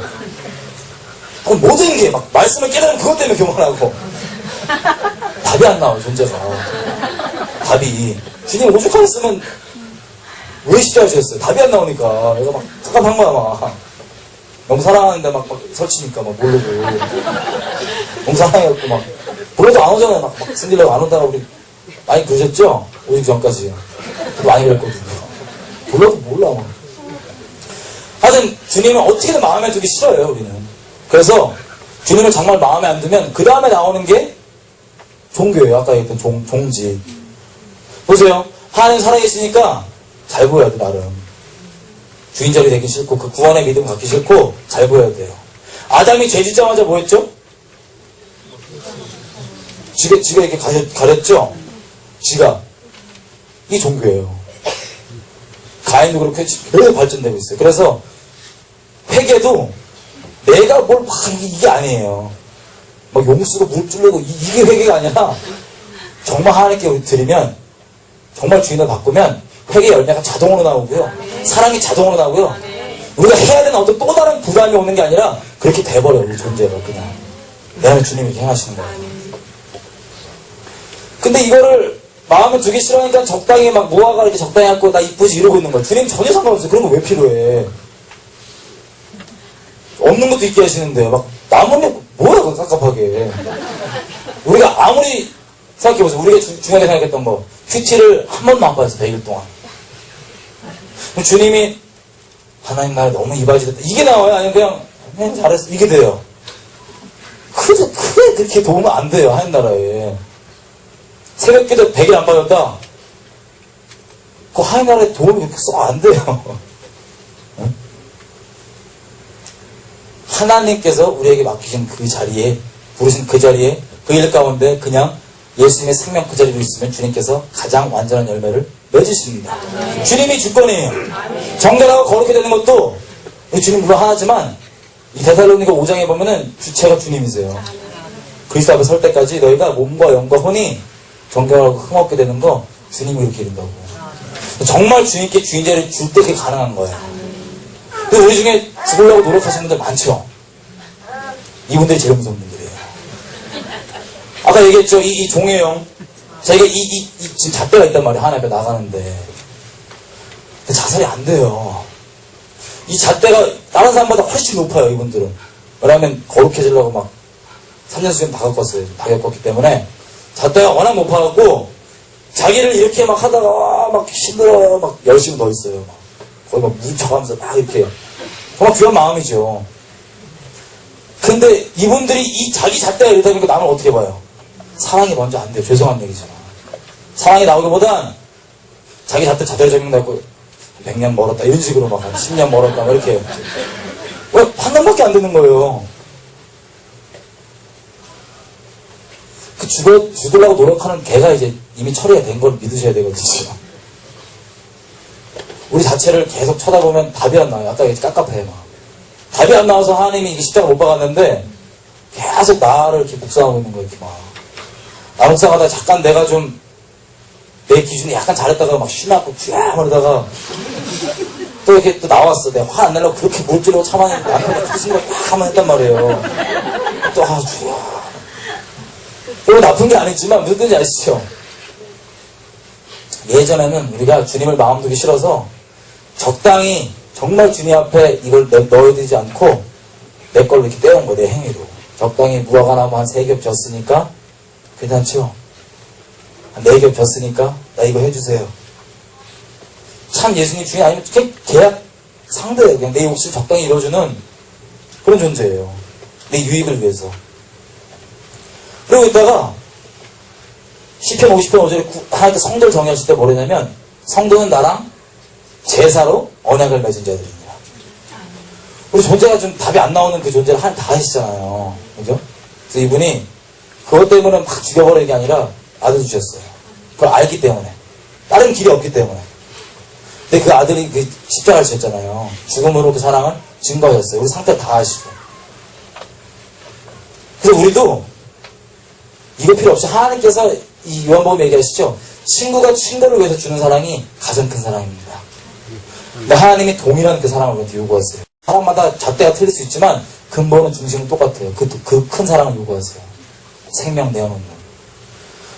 모든 게 막 말씀을 깨달으면 그것 때문에 교만하고 답이 안 나와요. 존재가. 답이 주님 오죽하셨으면 왜 십자가셨어요? 답이 안 나오니까 내가 막 답답한 거야 막 너무 사랑하는데 막 설치니까 막 모르고 너무 사랑해갖고 막 불러도 안 오잖아요. 막 승질내고 안 온다고 우리 많이 그러셨죠? 오직 전까지 많이 그랬거든요. 불러도 몰라 막. 하여튼 주님은 어떻게든 마음에 두기 싫어요 우리는. 그래서 주님을 정말 마음에 안 두면 그 다음에 나오는 게 종교예요. 아까 얘기했던 종지. 보세요. 하나님 살아계시니까 잘 보여야 돼, 나름. 주인자리 되기 싫고, 그 구원의 믿음 갖기 싫고, 잘 보여야 돼요. 아담이 죄 짓자마자 뭐 했죠? 지가 이렇게 가렸죠? 지가. 이 종교예요. 가인도 그렇게 계속 발전되고 있어요. 그래서, 회개도 내가 뭘 막, 이게 아니에요. 막 용수로 물 뚫려고, 이게 회개가 아니라, 정말 하나님께 우리 드리면, 정말 주인을 바꾸면, 회개 열매가 자동으로 나오고요. 사랑이 자동으로 나오고요. 우리가 해야 되는 어떤 또 다른 부담이 오는 게 아니라 그렇게 돼버려요. 우리 존재가 그냥. 내 안에 주님이 이렇게 행하시는 거예요. 근데 이거를 마음을 두기 싫어하니까 적당히 막 모아가 이렇게 적당히 갖고 나 이쁘지 이러고 있는 거야. 주님 전혀 상관없어요. 그런 거 왜 필요해. 없는 것도 있게 하시는데 막 남으면 뭐야 그거 깝깝하게. 우리가 아무리 생각해보세요. 우리가 중요하게 생각했던 거 큐티를 한 번도 안 받았어. 100일 동안. 주님이 하나님 나라 너무 이바지됐다. 이게 나와요? 아니면 그냥 잘했어. 이게 돼요. 크게 그렇게 도움은 안 돼요. 하나님 나라에. 새벽기도 100일 안 받았다. 그 하나님 나라에 도움이 그렇게 썩 안 돼요. 응? 하나님께서 우리에게 맡기신 그 자리에, 부르신 그 자리에, 그 일 가운데 그냥 예수님의 생명 그 자리로 있으면 주님께서 가장 완전한 열매를 맺으십니다. 주님이 주권이에요. 정결하고 거룩히 되는 것도 주님 물론 하나지만 이 데살로니가 5장에 보면은 주체가 주님이세요. 그리스도 앞에 설 때까지 너희가 몸과 영과 혼이 정결하고 흠없게 되는 거 주님이 그렇게 이룬다고. 정말 주님께 주인자를 줄 때 그게 가능한 거예요. 근데 우리 중에 죽으려고 노력하시는 분들 많죠. 이분들이 제일 무서운 분들이에요. 아까 얘기했죠. 이 종혜형. 자기가 지금 잣대가 있단 말이에요. 하나님 앞에 나가는데. 근데 자살이 안 돼요. 이 잣대가 다른 사람보다 훨씬 높아요. 이분들은. 왜냐하면 거룩해지려고 막 3년 수련 다 겪었어요. 다 겪었기 때문에 잣대가 워낙 높아갖고 자기를 이렇게 막 하다가 막 힘들어요. 막 열심히 더 있어요. 막. 거의 막 뭉쳐가면서 막 이렇게. 정말 귀한 마음이죠. 근데 이분들이 이 자기 잣대가 이러다 보니까 남을 어떻게 봐요? 사랑이 먼저 안 돼요. 죄송한 얘기잖아. 사랑이 나오기보단 자기 잣대를 적용하고 100년 멀었다. 이런 식으로 막 10년 멀었다. 막 이렇게. 왜 판단밖에 안 되는 거예요. 그 죽으려고 노력하는 걔가 이제 이미 처리가 된 걸 믿으셔야 되거든요. 우리 자체를 계속 쳐다보면 답이 안 나와요. 아까 깝깝해 막. 답이 안 나와서 하나님이 이게 십자가 못 박았는데 계속 나를 이렇게 묵상하고 있는 거예요. 이렇게 막. 나 묵상하다가 잠깐 내가 좀 내 기준이 약간 잘했다가 막 쉬나고 쥐야 그러다가 또 이렇게 또 나왔어. 내가 화 안 내려고 그렇게 물질로 참았는데 남편이 무슨 걸 막 하면 했단 말이에요. 또 쥐야. 별로 나쁜 게 아니지만 무슨 뜻인지 아시죠? 예전에는 우리가 주님을 마음 두기 싫어서 적당히 정말 주님 앞에 이걸 넣어두지 않고 내 걸로 이렇게 떼온 거야. 내 행위로. 적당히 무화과 나무 한 3겹 졌으니까 괜찮죠? 한 4겹 졌으니까 나 이거 해주세요. 참 예수님 주인 아니면 그냥 계약 상대예요. 그냥 내 욕심 적당히 이뤄주는 그런 존재예요. 내 유익을 위해서. 그러고 있다가 시편 50편 5절에 하나님께 성도를 정의하실 때 뭐냐면 성도는 나랑 제사로 언약을 맺은 자들입니다. 우리 존재가 좀 답이 안 나오는 그 존재를 하나님 다 하시잖아요. 그죠? 그래서 이분이 그것 때문에 막 죽여버리는 게 아니라 아들 주셨어요. 그걸 알기 때문에. 다른 길이 없기 때문에. 근데 그 아들이 그 십자가를 지었잖아요. 죽음으로 그 사랑을 증거하셨어요. 우리 상태 다 아시고. 그래서 우리도 이거 필요 없이 하나님께서 이 요한복음 얘기하시죠. 친구가 친구를 위해서 주는 사랑이 가장 큰 사랑입니다. 근데 하나님이 동일한 그 사랑을 우리한테 요구하세요. 사람마다 잣대가 틀릴 수 있지만 근본은 중심은 똑같아요. 그 큰 사랑을 요구하세요. 생명 내어놓는.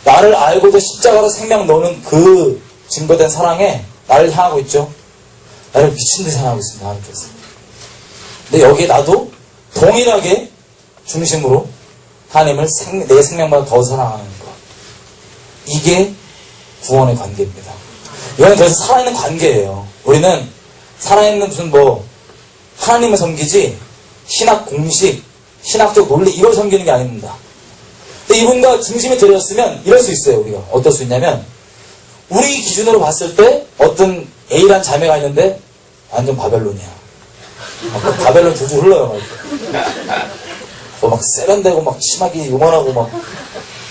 나를 알고도 십자가로 생명 넣는 그 증거된 사랑에 나를 향하고 있죠. 나를 미친 듯이 향하고 있습니다. 하나님께서. 근데 여기에 나도 동일하게 중심으로 하나님을 내 생명보다 더 사랑하는 것. 이게 구원의 관계입니다. 이거는 그래서 살아있는 관계예요. 우리는 살아있는 무슨 하나님을 섬기지 신학 공식, 신학적 논리 이걸 섬기는 게 아닙니다. 근데 이분과 중심이 들어졌으면 이럴 수 있어요. 우리가 어떨 수 있냐면 우리 기준으로 봤을 때 어떤 A란 자매가 있는데 완전 바벨론이야. 바벨론 줄줄 흘러요. 막 세련되고 막 심하게 요만하고 막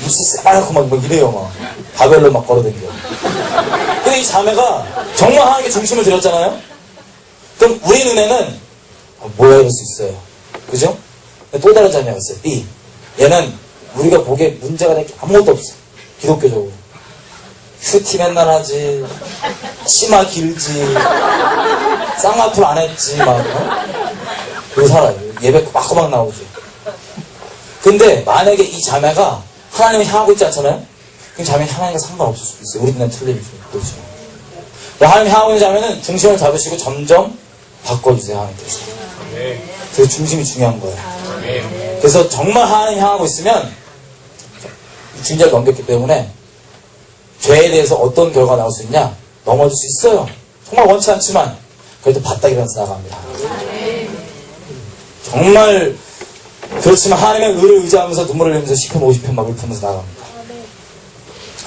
입술 새빨갛고 막 이래요. 막 바벨론 막 걸어다니고. 근데 이 자매가 정말 하나님께 중심을 들였잖아요. 그럼 우리 눈에는 뭐야 이럴 수 있어요. 그죠? 또 다른 자매가 있어요. B. 얘는 우리가 보기에 문제가 될 게 아무것도 없어. 기독교적으로. 큐티 맨날 하지. 치마 길지. 쌍꺼풀 안 했지. 막. 그러고 살아요. 예배 꼬박꼬박 나오지. 근데 만약에 이 자매가 하나님을 향하고 있지 않잖아요? 그럼 자매는 하나님과 상관없을 수도 있어요. 우리 눈에 틀릴 수도 있죠. 하나님 향하고 있는 자매는 중심을 잡으시고 점점 바꿔주세요. 하나님께서. 그래서 중심이 중요한 거예요. 그래서 정말 하나님 향하고 있으면 주인자를 넘겼기 때문에 죄에 대해서 어떤 결과가 나올 수 있냐? 넘어질 수 있어요. 정말 원치 않지만 그래도 바닥 일어나서 나갑니다. 정말 그렇지만 하나님의 의를 의지하면서 눈물을 흘리면서 시편 50편 막 읊으면서 나갑니다.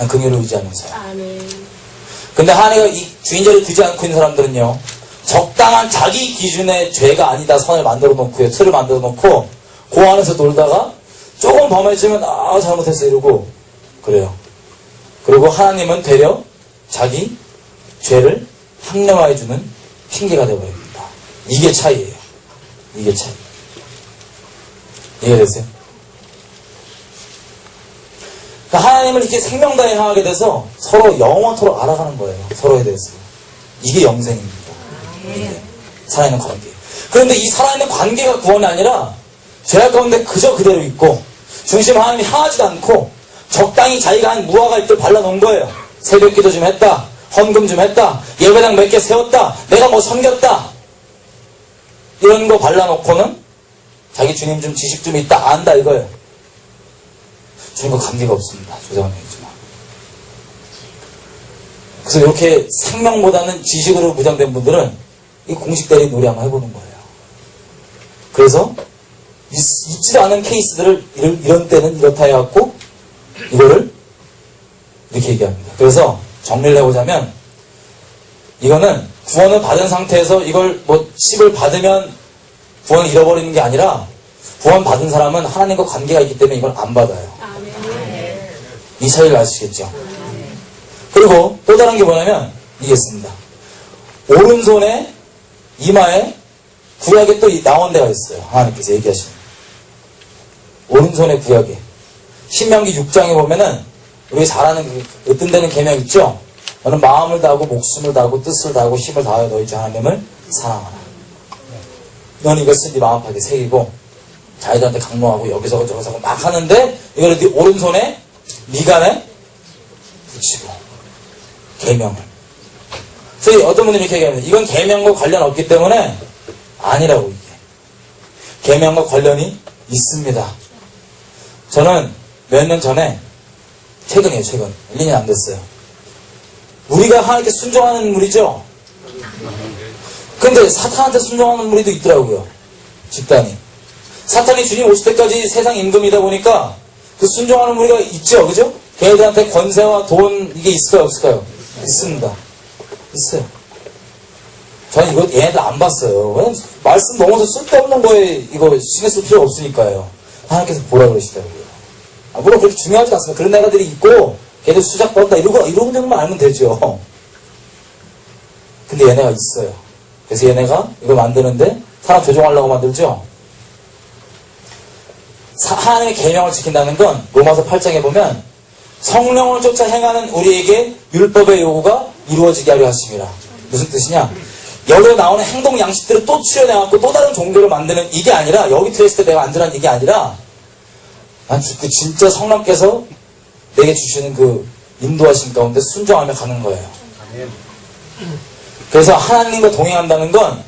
긍휼을 의지하면서요. 근데 하나님과 이 주인자를 두지 않고 있는 사람들은요, 적당한 자기 기준의 죄가 아니다 선을 만들어 놓고요, 틀을 만들어 놓고 그 안에서 놀다가 조금 범해지면 잘못했어 이러고 그래요. 그리고 하나님은 되려 자기 죄를 합리화해주는 핑계가 되어버립니다. 이게 차이예요. 이게 차이. 이해되세요? 그러니까 하나님을 이렇게 생명다해 향하게 돼서 서로 영원토록 알아가는 거예요. 서로에 대해서. 이게 영생입니다. 이게 살아있는 관계. 그런데 이 살아있는 관계가 구원이 아니라 죄악 가운데 그저 그대로 있고 중심을 하나님이 향하지도 않고 적당히 자기가 한 무화과잎들 발라놓은 거예요. 새벽기도 좀 했다. 헌금 좀 했다. 예배당 몇 개 세웠다. 내가 뭐 섬겼다. 이런 거 발라놓고는 자기 주님 좀 지식 좀 있다. 안다 이거예요. 주님과 관계가 없습니다. 조장한 얘기지만. 그래서 이렇게 생명보다는 지식으로 무장된 분들은 이 공식대리 놀이 한번 해보는 거예요. 그래서 있지도 않은 케이스들을 이런 때는 이렇다 해갖고 이거를 이렇게 얘기합니다. 그래서 정리를 해보자면 이거는 구원을 받은 상태에서 이걸 뭐 10을 받으면 구원을 잃어버리는 게 아니라 구원 받은 사람은 하나님과 관계가 있기 때문에 이걸 안 받아요. 이 차이를 아시겠죠? 그리고 또 다른 게 뭐냐면 이게 있습니다. 오른손에 이마에 구약에 또 나온 데가 있어요. 하나님께서 얘기하시는 오른손에 구약에 신명기 6장에 보면은 우리 잘 아는 그 어떤 데는 계명 있죠? 너는 마음을 다하고 목숨을 다하고 뜻을 다하고 힘을 다하여 너희 주 하나님을 사랑하라. 너는 이것을 네 마음속에 새기고 자기들한테 강로하고 여기서 저기서 막 하는데 이걸 네 오른손에 미간에 붙이고 계명을. 그래서 어떤 분들이 이렇게 얘기합니다. 이건 계명과 관련 없기 때문에 아니라고 이게. 계명과 관련이 있습니다. 저는 몇 년 전에 최근이에요. 최근 1~2년 안 됐어요. 우리가 하나님께 순종하는 무리죠. 근데 사탄한테 순종하는 무리도 있더라고요. 집단이. 사탄이 주님 오실 때까지 세상 임금이다 보니까 그 순종하는 무리가 있죠. 그죠? 걔네들한테 권세와 돈 이게 있을까요? 없을까요? 있습니다. 있어요. 저는 이거 얘네들 안 봤어요. 왜냐면 말씀 넘어서 쓸데없는 거에 이거 신경 쓸 필요 없으니까요. 하나님께서 보라 그러시더라고요. 물론 그렇게 중요하지 않습니다. 그런 나라들이 있고 걔들 수작받는다 이런 점만 알면 되죠. 근데 얘네가 있어요. 그래서 얘네가 이거 만드는데 사람 조종하려고 만들죠. 하나님의 계명을 지킨다는 건 로마서 8장에 보면 성령을 쫓아 행하는 우리에게 율법의 요구가 이루어지게 하려 하심이라. 무슨 뜻이냐? 여기에 나오는 행동 양식들을 또 추려내갖고 또 다른 종교를 만드는 이게 아니라 여기 들어있을 때 내가 안전한 이게 아니라 난 그 진짜 성령께서 내게 주시는 그 인도하심 가운데 순종하며 가는 거예요. 그래서 하나님과 동행한다는 건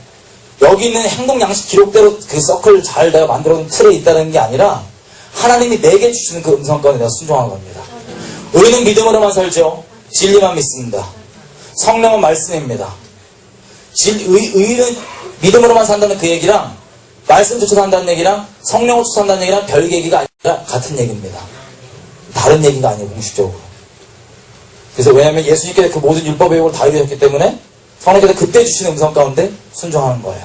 여기 있는 행동 양식 기록대로 그 서클 잘 내가 만들어둔 틀에 있다는 게 아니라 하나님이 내게 주시는 그 음성 가운데 내가 순종하는 겁니다. 의는 믿음으로만 살죠. 진리만 믿습니다. 성령은 말씀입니다. 의는 믿음으로만 산다는 그 얘기랑 말씀 쫓아 산다는 얘기랑 성령을 쫓아 산다는 얘기랑 별 얘기가 아니라 같은 얘기입니다. 다른 얘기가 아니에요. 공식적으로. 그래서 왜냐하면 예수님께서 그 모든 율법의 요구를 다 이루셨기 때문에 성령께서 그때 주시는 음성 가운데 순종하는 거예요.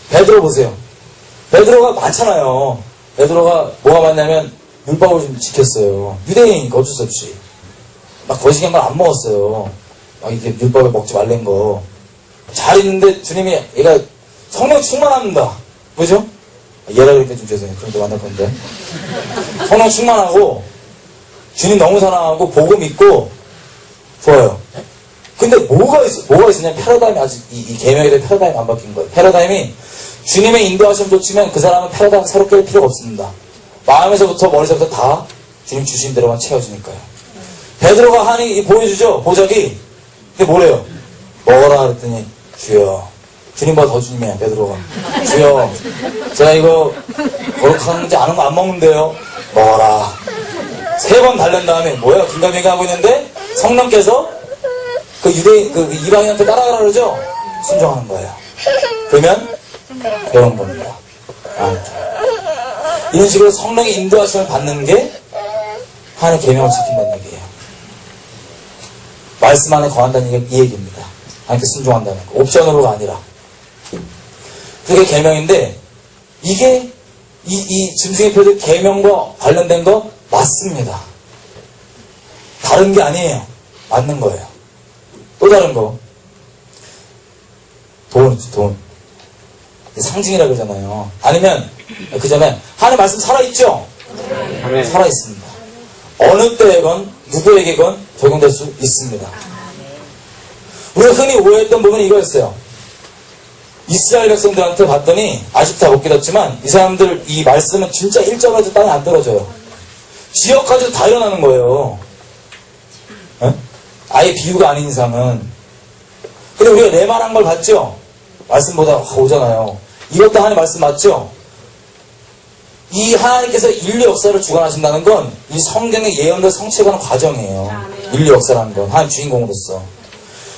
베드로 보세요. 베드로가 많잖아요. 베드로가 뭐가 많냐면 율법을 좀 지켰어요. 유대인이니까 어쩔 수 없이. 막 거시기한 걸 안 먹었어요. 막 이게 율법에 먹지 말란 거. 잘 있는데 주님이 얘가 성령 충만합니다. 그죠? 얘라 그러니까 좀 죄송해요. 그럼 또 만날 건데. 성령 충만하고 주님 너무 사랑하고 복음 있고 좋아요. 근데 뭐가 있었냐면 패러다임이 아직 이 계명에 대한 패러다임이 안 바뀐 거예요. 패러다임이 주님의 인도하심 좋지만 그 사람은 패러다임 새롭게 할 필요가 없습니다. 마음에서부터 머리서부터 다 주님 주신 대로만 채워지니까요. 베드로가 하니 보여주죠. 보자기. 이게 뭐래요? 먹어라 그랬더니 주여. 주님보다 더 주님이야. 베드로가. 주여. 제가 이거 거룩한지 아는 거 안 먹는데요. 먹어라. 3번 달랜 다음에 뭐예요? 긴가민가 하고 있는데 성령께서 그 유대인 그 이방인한테 따라가라 그러죠. 순종하는 거예요. 그러면 배운 겁니다. 이런 식으로 성령의 인도하심을 받는 게 하나님의 계명을 지킨다는 얘기예요. 말씀 안에 거한다는 게 이 얘기입니다. 하나님께 순종한다는 거. 옵션으로가 아니라. 그게 계명인데 이게 이 짐승의 표들 계명과 관련된 거 맞습니다. 다른 게 아니에요. 맞는 거예요. 또 다른 거. 돈. 상징이라 그러잖아요. 아니면 그 전에 하나님 말씀 살아있죠? 네. 살아있습니다. 어느 때에건 누구에게건 적용될 수 있습니다. 우리가 흔히 오해했던 부분이 이거였어요. 이스라엘 백성들한테 봤더니 아직도 못 깨닫지만 이 사람들 이 말씀은 진짜 1점에도 땅에 안 떨어져요. 지역까지도 다 일어나는 거예요. 에? 아예 비유가 아닌 이상은. 근데 우리가 내 말한 걸 봤죠? 말씀보다 오잖아요. 이것도 하나님 말씀 맞죠? 이 하나님께서 인류 역사를 주관하신다는 건 이 성경의 예언들 성취해가는 과정이에요. 인류 역사라는 건 하나님 주인공으로서.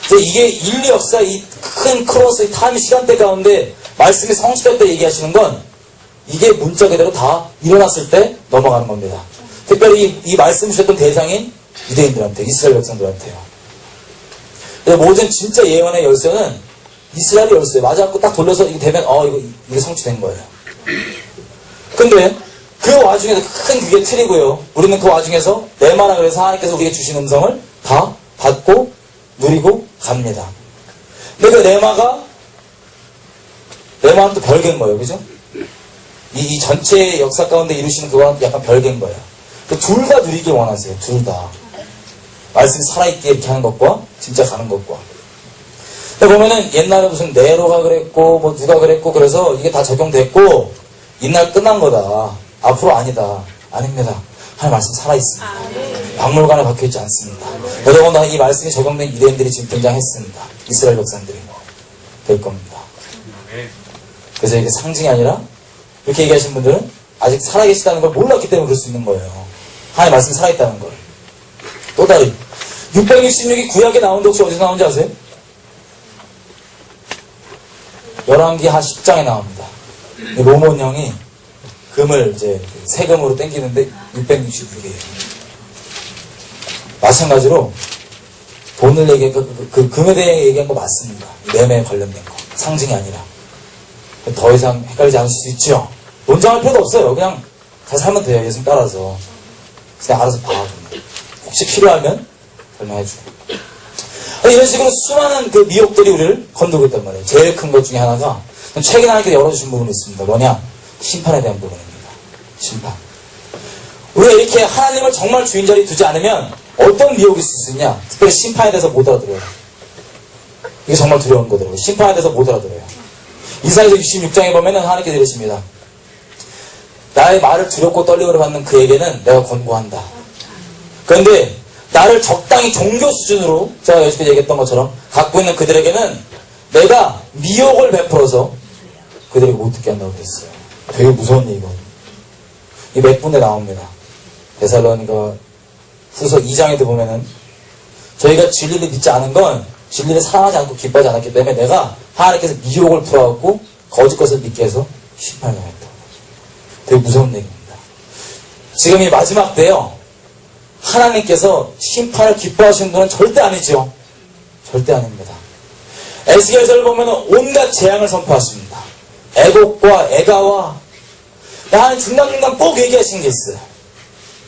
그래서 이게 인류 역사 이 큰 크로스 이 타임 시간대 가운데 말씀이 성취될 때 얘기하시는 건 이게 문자 그대로 다 일어났을 때 넘어가는 겁니다. 특별히 이 말씀 주셨던 대상인 유대인들한테, 이스라엘 백성들한테요. 그래서 모든 진짜 예언의 열쇠는 이스라엘의 열쇠 맞아갖고 딱 돌려서 이게 되면 이게 성취된 거예요. 근데 그 와중에서 큰 그게 틀이고요. 우리는 그 와중에서 레마라 그래서 하나님께서 우리에게 주신 음성을 다 받고 누리고 갑니다. 근데 그 레마는 또 별개인 거예요. 그죠? 이 전체 역사 가운데 이루시는 그거는 약간 별개인 거예요. 둘 다 누리길 원하세요. 둘 다. 말씀이 살아있게 이렇게 하는 것과 진짜 가는 것과. 보면은 옛날에 무슨 네로가 그랬고 뭐 누가 그랬고 그래서 이게 다 적용됐고 이날 끝난 거다. 앞으로 아니다. 아닙니다. 하나님 말씀 살아있습니다. 박물관에 박혀있지 않습니다. 여러분 이 말씀이 적용된 유대인들이 지금 등장했습니다. 이스라엘 백성들이 될 겁니다. 그래서 이게 상징이 아니라 이렇게 얘기하신 분들은 아직 살아계시다는 걸 몰랐기 때문에 그럴 수 있는 거예요. 하나님 말씀이 살아있다는 걸. 또 다른 666이 구약에 나오는데 혹시 어디서 나오는지 아세요? 열왕기 한 10장에 나옵니다. 로몬 형이 금을 이제 세금으로 땡기는데 666이에요. 마찬가지로 돈을 그 금에 대해 얘기한 거 맞습니다. 매매에 관련된 거. 상징이 아니라. 더 이상 헷갈리지 않으실 수 있죠? 논쟁할 필요도 없어요. 그냥 잘 살면 돼요. 예수님 따라서. 그냥 알아서 봐. 혹시 필요하면 설명해주고. 이런 식으로 수많은 그 미혹들이 우리를 건들고 있단 말이에요. 제일 큰 것 중에 하나가 최근에 하나님께서 열어주신 부분이 있습니다. 뭐냐? 심판에 대한 부분입니다. 심판. 우리가 이렇게 하나님을 정말 주인 자리에 두지 않으면 어떤 미혹이 있을 수 있냐? 특별히 심판에 대해서 못 알아들어요. 이게 정말 두려운 거더라고요. 심판에 대해서 못 알아들어요. 이사야서 66장에 보면은 하나님께서 이러십니다. 나의 말을 두렵고 떨림으로 받는 그에게는 내가 권고한다. 그런데 나를 적당히 종교 수준으로 제가 여지까지 얘기했던 것처럼 갖고 있는 그들에게는 내가 미혹을 베풀어서 그들에게 못 듣게 한다고 그랬어요. 되게 무서운 얘기거든요. 이 몇 군데 나옵니다. 데살로니가 후서 2장에도 보면은 저희가 진리를 믿지 않은 건 진리를 사랑하지 않고 기뻐하지 않았기 때문에 내가 하나님께서 미혹을 풀어갖고 거짓 것을 믿게 해서 심판을 당했다. 되게 무서운 얘기입니다. 지금 이 마지막 때요. 하나님께서 심판을 기뻐하시는 분은 절대 아니죠. 절대 아닙니다. 에스겔서를 보면 온갖 재앙을 선포하십니다. 애곡과 애가와 하나님 중간중간 꼭 얘기하시는 게 있어요.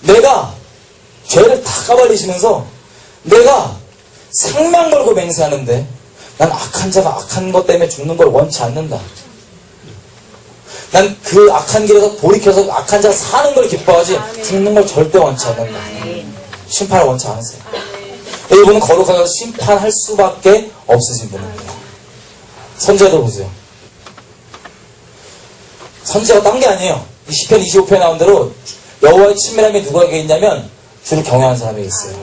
내가 죄를 다 까발리시면서 내가 생명 걸고 맹세하는데 난 악한 자가 악한 것 때문에 죽는 걸 원치 않는다. 난 그 악한 길에서 돌이켜서 악한 자가 사는 걸 기뻐하지 죽는 걸 절대 원치 않는다. 심판을 원치 않으세요. 이분은 거룩하게 심판할 수밖에 없으신 분입니다. 선지자도 보세요. 선지자가 딴 게 아니에요. 이 시편 25편에 나온 대로 여호와의 친밀함이 누구에게 있냐면 주를 경외하는 사람에게 있어요.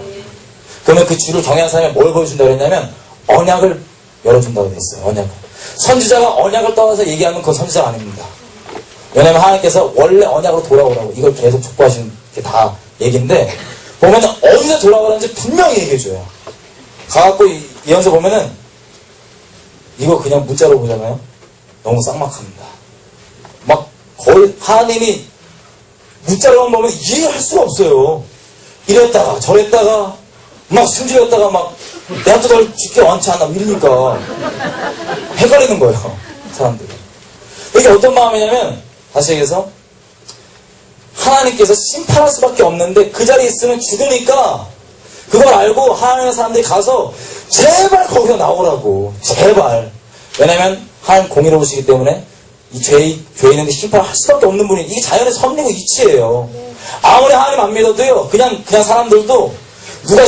그러면 그 주를 경외하는 사람이 뭘 보여준다고 했냐면 언약을 열어준다고 했어요. 언약을. 선지자가 언약을 떠나서 얘기하면 그건 선지자가 아닙니다. 왜냐하면 하나님께서 원래 언약으로 돌아오라고 이걸 계속 촉구하시는 게 다 얘기인데 보면은 어디서 돌아오라는지 분명히 얘기해줘요. 가갖고 예언서 보면은 이거 그냥 문자로 보잖아요. 너무 쌍막합니다. 막 거의 하나님이 문자로만 보면 이해할 수가 없어요. 이랬다가 저랬다가 막 승질했다가 막 내한테 널 죽게 원치 않아 이러니까 헷갈리는 거예요. 사람들이. 이게 어떤 마음이냐면 다시 얘기해서 하나님께서 심판할 수밖에 없는데 그 자리에 있으면 죽으니까 그걸 알고 하나님의 사람들이 가서 제발 거기서 나오라고. 제발. 왜냐면 하나님 공의로우시기 때문에 이 죄인에게 심판을 할 수밖에 없는 분이 이게 자연의 섭리고 이치예요. 아무리 하나님 안 믿어도요. 그냥 사람들도 누가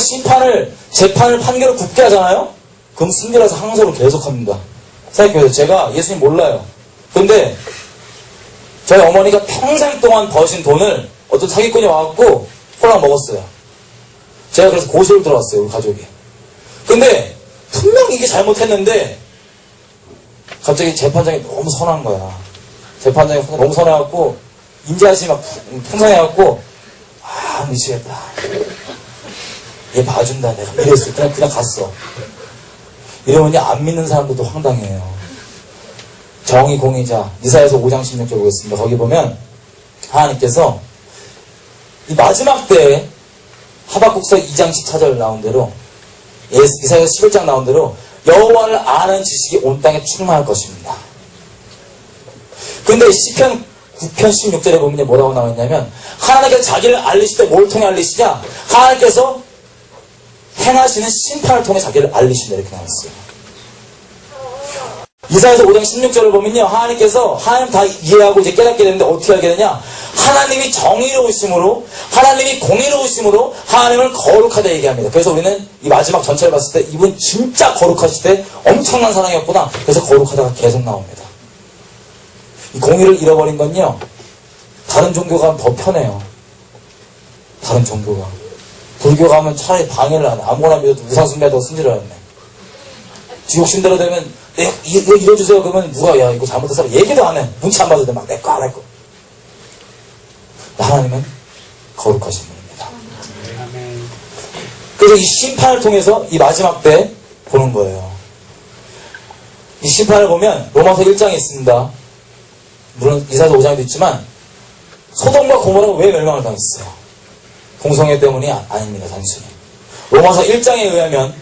재판을 판결을 굳게 하잖아요. 그럼 승리라서 항소를 계속합니다. 생각해보세요. 제가 예수님 몰라요. 근데 저희 어머니가 평생 동안 버신 돈을 어떤 사기꾼이 와갖고 홀랑 먹었어요. 제가 그래서 고소를 들어왔어요. 우리 가족이. 근데 분명히 이게 잘못했는데 갑자기 재판장이 너무 선한 거야. 재판장이 너무 선해갖고 인지하시 막 풍성해갖고 미치겠다. 얘 봐준다. 내가 이랬어. 그냥 갔어. 이러면 안 믿는 사람들도 황당해요. 정의 공의자 이사야서 5장 16절 보겠습니다. 거기 보면 하나님께서 이 마지막 때에 하박국서 2장 14절 나온 대로 이사야서 11장 나온 대로 여호와를 아는 지식이 온 땅에 충만할 것입니다. 근데 시편 9편 16절에 보면 뭐라고 나왔냐면 하나님께서 자기를 알리실 때 뭘 통해 알리시냐? 하나님께서 행하시는 심판을 통해 자기를 알리신다 이렇게 나왔어요. 이사야서 5장 16절을 보면요. 하나님께서 하나님 다 이해하고 이제 깨닫게 되는데 어떻게 하게 되냐? 하나님이 정의로우심으로 하나님이 공의로우심으로 하나님을 거룩하다 얘기합니다. 그래서 우리는 이 마지막 전체를 봤을 때 이분 진짜 거룩하실 때 엄청난 사랑이었구나. 그래서 거룩하다가 계속 나옵니다. 이 공의를 잃어버린 건요. 다른 종교가 하면 더 편해요. 다른 종교가. 불교 가면 차라리 방해를 안 해. 아무거나 믿어도 우상숭배하다고 승질을 안 내. 욕심대로 되면 이거 이뤄주세요. 그러면 누가 야 이거 잘못해서 얘기도 안 해. 눈치 안 봐도 돼. 막 내 거 안 할 거. 하나님은 거룩하신 분입니다. 그래서 이 심판을 통해서 이 마지막 때 보는 거예요. 이 심판을 보면 로마서 1장에 있습니다. 물론 이사야서 5장에도 있지만 소돔과 고모라가 왜 멸망을 당했어요? 동성애 때문이 아닙니다. 단순히. 로마서 1장에 의하면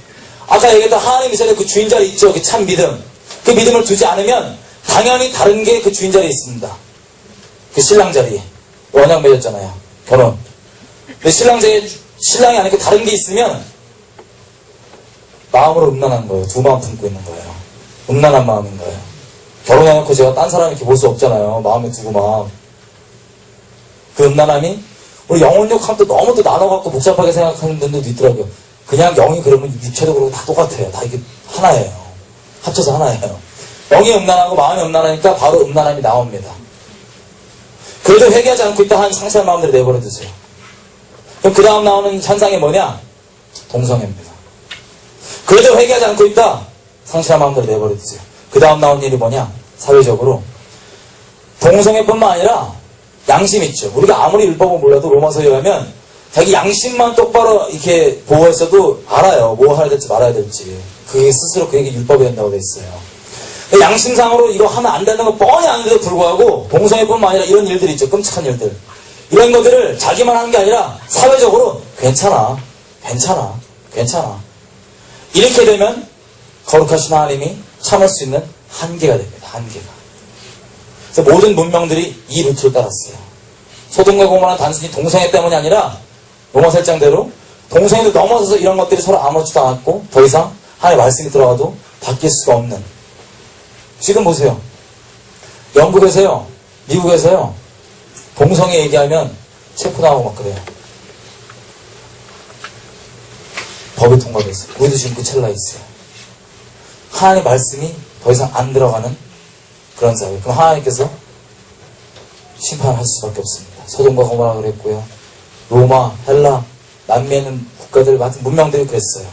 아까 얘기했던 하나님 이스라엘 그 주인 자리 있죠. 그 참 믿음. 그 믿음을 두지 않으면 당연히 다른 게 그 주인 자리에 있습니다. 그 신랑 자리에. 원약 맺었잖아요. 결혼. 근데 신랑이 아니고 다른 게 있으면 마음으로 음란한 거예요. 두 마음 품고 있는 거예요. 음란한 마음인 거예요. 결혼해놓고 제가 딴 사람 이렇게 볼 수 없잖아요. 마음에 두고 막. 그 음란함이 우리 영혼욕하면 또 너무 또 나눠갖고 복잡하게 생각하는 분들도 있더라고요. 그냥 영이 그러면 육체도 그러고 다 똑같아요. 다 이게 하나예요. 합쳐서 하나예요. 영이 음란하고 마음이 음란하니까 바로 음란함이 나옵니다. 그래도 회개하지 않고 있다 한 상처한 마음대로 내버려 두세요. 그럼 그 다음 나오는 현상이 뭐냐? 동성애입니다. 그래도 회개하지 않고 있다 상처한 마음대로 내버려 두세요. 그 다음 나온 일이 뭐냐? 사회적으로 동성애뿐만 아니라 양심 있죠. 우리가 아무리 율법을 몰라도 로마서에 의하면 자기 양심만 똑바로 이렇게 보호했어도 알아요. 뭐 해야 될지 말아야 될지. 그게 스스로 그에게 율법이 된다고 돼 있어요. 양심상으로 이거 하면 안 되는 거 뻔히 아는데도 불구하고 동성애뿐만 아니라 이런 일들이 있죠. 끔찍한 일들. 이런 것들을 자기만 하는 게 아니라 사회적으로 괜찮아. 이렇게 되면 거룩하신 하나님이 참을 수 있는 한계가 됩니다. 한계가. 그래서 모든 문명들이 이 루트를 따랐어요. 소돔과 고모라는 단순히 동성애 때문이 아니라 로마서 1장대로 동성애도 넘어서서 이런 것들이 서로 아무렇지도 않았고 더 이상 하나님의 말씀이 들어가도 바뀔 수가 없는. 지금 보세요. 영국에서요, 미국에서요, 동성애 얘기하면 체포 나오고 막 그래요. 법이 통과됐어요. 우리도 지금 그 찰나에 있어요. 하나님의 말씀이 더 이상 안 들어가는 그런 사회. 그럼 하나님께서 심판을 하실 수밖에 없습니다. 소돔과 고모라 그랬고요. 로마, 헬라, 남미에 있는 국가들 같은 문명들이 그랬어요.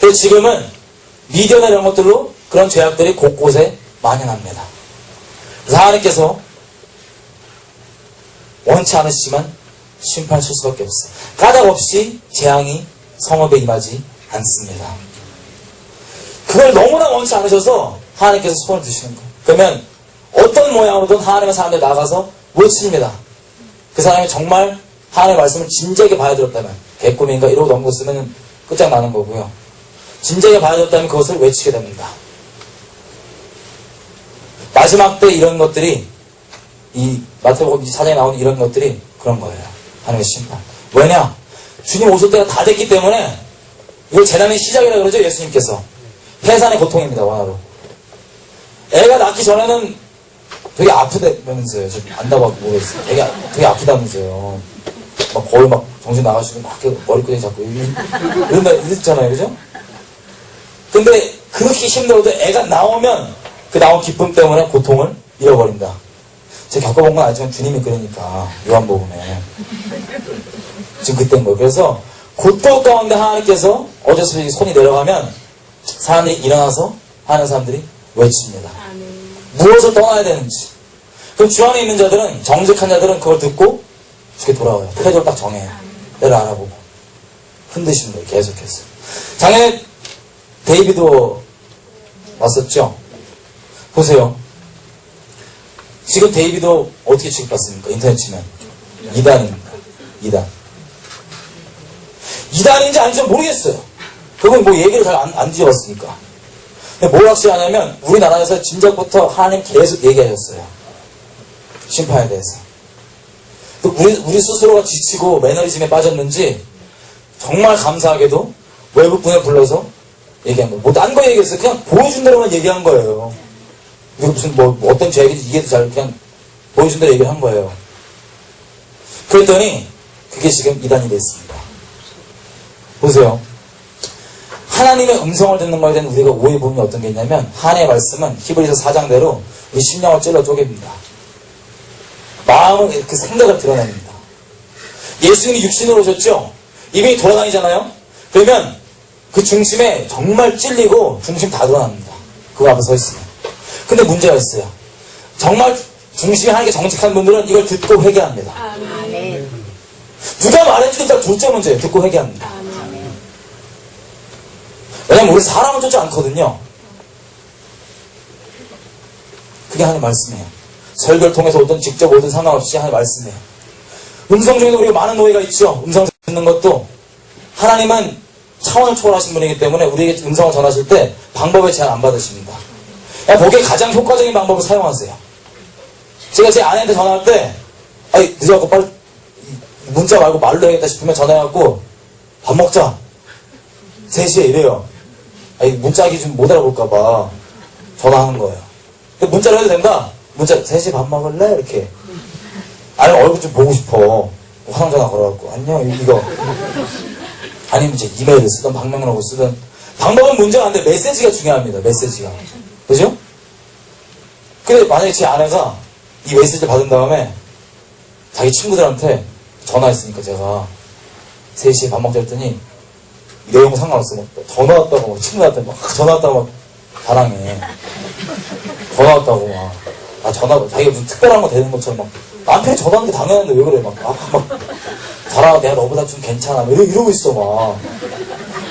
그래서 지금은 미디어나 이런 것들로 그런 죄악들이 곳곳에 만연합니다. 그래서 하나님께서 원치 않으시지만 심판하실 수밖에 없어요. 까닭없이 재앙이 성읍에 임하지 않습니다. 그걸 너무나 원치 않으셔서 하나님께서 손을 드시는 거예요. 그러면 어떤 모양으로든 하나님의 사람들 나가서 외칩니다. 그 사람이 정말 하나님의 말씀을 진지하게 봐야 들었다면 개꿈인가 이러고 넘겼으면 끝장나는 거고요. 진지하게 봐야 들었다면 그것을 외치게 됩니다. 마지막 때 이런 것들이 이 마태복음 24장에 나오는 이런 것들이 그런 거예요. 하나님의 심판. 왜냐? 주님 오실 때가 다 됐기 때문에 이걸 재난의 시작이라고 그러죠. 예수님께서. 해산의 고통입니다. 원화로. 애가 낳기 전에는 되게 아프다면서요. 좀 안다고 모르겠어요. 애가 되게 아프다면서요. 막 거의 막 정신 나가시고 막 머리끄댕이 잡고 이랬잖아요. 그죠? 근데 그렇게 힘들어도 애가 나오면 그 나온 기쁨 때문에 고통을 잃어버린다. 제가 겪어본 건 아니지만 주님이 그러니까 요한복음에 지금 그때인 거예요. 그래서 고통 가운데 하나님께서 어제서 손이 내려가면 사람들이 일어나서 하는 사람들이 외칩니다. 무엇을 떠나야 되는지. 그럼 주 안에 있는 자들은, 정직한 자들은 그걸 듣고 죽게 돌아와요. 태도를 딱 정해요. 때를 알아보고 흔드시는 거예요. 계속해서. 작년에 데이비도 왔었죠? 보세요. 지금 데이비도 어떻게 취급받습니까? 인터넷 치면. 2단입니다. 2단. 2단인지 아닌지 모르겠어요. 그건 뭐 얘기를 잘 안 뒤집었으니까. 근데 뭘 확실하냐면, 우리나라에서 진작부터 하나님 계속 얘기하셨어요. 심판에 대해서. 우리 스스로가 지치고 매너리즘에 빠졌는지, 정말 감사하게도 외국분을 불러서 얘기한 거예요. 뭐 딴 거 얘기했어요. 그냥 보여준 대로만 얘기한 거예요. 이거 무슨 뭐 어떤 죄인지 이해도 잘 그냥 보여준 대로 얘기를 한 거예요. 그랬더니 그게 지금 이단이 됐습니다. 보세요. 하나님의 음성을 듣는 거에 대한 우리가 오해 부분이 어떤 게 있냐면, 하나님의 말씀은 히브리서 4장대로 우리 심령을 찔러 쪼갭니다. 마음은 그 생각을 드러냅니다. 예수님이 육신으로 오셨죠? 이미 돌아다니잖아요? 그러면 그 중심에 정말 찔리고 중심 다 드러납니다. 그거 앞에 서 있으면. 근데 문제가 있어요. 정말 중심에 하나님께 정직한 분들은 이걸 듣고 회개합니다. 아멘. 누가 말해주든 다 둘째 문제예요. 듣고 회개합니다. 아멘. 왜냐면 우리 사람은 좋지 않거든요. 그게 하나님 말씀이에요. 설교를 통해서 오든 직접 오든 상관없이 하나님 말씀이에요. 음성 중에도 우리가 많은 오해가 있죠. 음성 듣는 것도 하나님은 차원을 초월하신 분이기 때문에 우리에게 음성을 전하실 때 방법에 제한 안 받으십니다. 거기에 가장 효과적인 방법을 사용하세요. 제가 제 아내한테 전화할 때, 아니 늦어갖고 빨리 문자 말고 말로 해야겠다 싶으면 전화해갖고 밥 먹자 3시에 이래요. 아니 문자하기 좀 못 알아볼까봐 전화하는 거예요. 문자로 해도 된다. 문자 3시에 밥 먹을래? 이렇게. 아니 얼굴 좀 보고 싶어. 화상 전화 걸어갖고 안녕 이거. 아니면 이제 이메일을 쓰든 방명록을 쓰든. 방법은 문제가 안 돼. 메시지가 중요합니다. 메시지가. 그죠? 근데 만약에 제 아내가 이 메시지를 받은 다음에 자기 친구들한테 전화했으니까 제가 3시에 밥 먹자 했더니 내용 상관없어. 막 전화 왔다고 막 친구한테 막 전화 왔다고 막 자랑해. 전화 왔다고 막. 아 전화 자기가 무슨 특별한 거 되는 것처럼 막 남편이 전화하는 게 당연한데 왜 그래 막 자라 내가 너보다 좀 괜찮아 이러고 있어 막.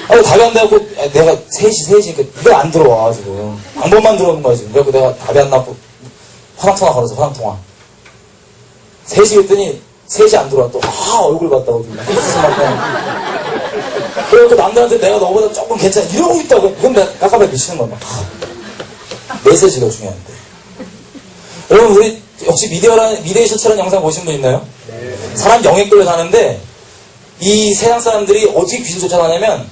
아니 답이 안 되고 내가 3시 이게 안 들어와 지금. 방법만 들어오는 거야 지금. 그래서 내가 답이 안 나고 화상통화 걸어서 화상통화 3시 했더니 3시 안 들어와. 또 얼굴 봤다고 지금 그래서 남들한테 내가 너보다 조금 괜찮아 이러고 있다고. 그럼 내가 깜깜하게 미치는 거야 막. 메시지가 중요한데. 여러분 우리 혹시 미디어의 실체라는 영상 보신 분 있나요? 네. 사람 영에 끌려 사는데 이 세상 사람들이 어떻게 귀신 쫓아다냐면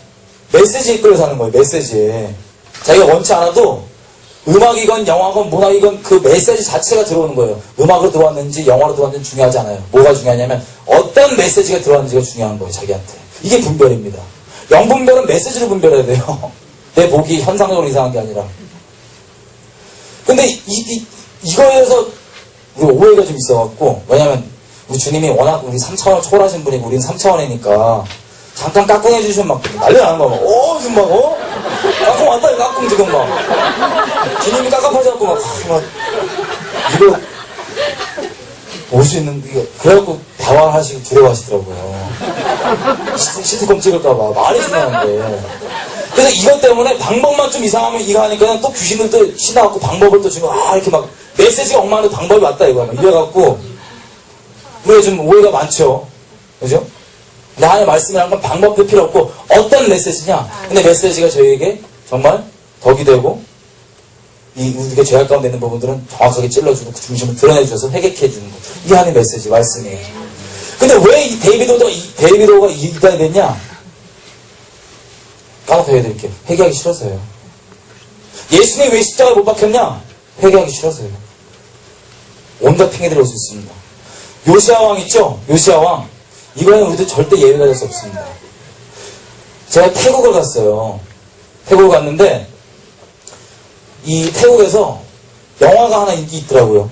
메시지에 끌려 사는 거예요. 메시지에. 자기가 원치 않아도 음악이건 영화건 문학이건 그 메시지 자체가 들어오는 거예요. 음악으로 들어왔는지 영화로 들어왔는지 중요하지 않아요. 뭐가 중요하냐면 어떤 메시지가 들어왔는지가 중요한 거예요. 자기한테. 이게 분별입니다. 영분별은 메시지로 분별해야 돼요. 내 보기 현상적으로 이상한 게 아니라. 근데 이거에 대해서 우리 오해가 좀 있어갖고. 왜냐면 우리 주님이 워낙 우리 3차원을 초월하신 분이고 우리는 3차원이니까 잠깐 까꿍 해주시면 막 난리 나는 거야. 막 지금 막 까꿍 왔다 까꿍 지금 막 주님이 깝깝하셔갖고 막 이거 올 수 있는 이거 그래갖고 대화하시고 두려워하시더라고요. 시트콤 찍을까봐 말이 중요한데. 그래서 이것 때문에 방법만 좀 이상하면 이거 하니까 또 귀신을 또 신나갖고 방법을 또 주면 이렇게 막 메시지가 엉망인데 방법이 왔다 이거 막 이래갖고 우리가 좀 오해가 많죠. 그죠? 근데 하나님의 말씀이라는 건 방법도 필요 없고 어떤 메시지냐. 근데 메시지가 저희에게 정말 덕이 되고 우리가 죄악 가운데 있는 부분들은 정확하게 찔러주고 그 중심을 드러내주셔서 회개케 해주는 것. 이게 하나님의 메시지, 말씀이에요. 근데 왜 이 데이비도가 이단이 됐냐? 까놓고 해드릴게요. 회개하기 싫어서요. 예수님이 왜 십자가에 못 박혔냐? 회개하기 싫어서요. 온갖 핑계들이 올 수 있습니다. 요시야 왕 있죠? 요시야 왕. 이거는 우리도 절대 예외가 될 수 없습니다. 제가 태국을 갔어요. 태국을 갔는데 이 태국에서 영화가 하나 인기 있더라고요.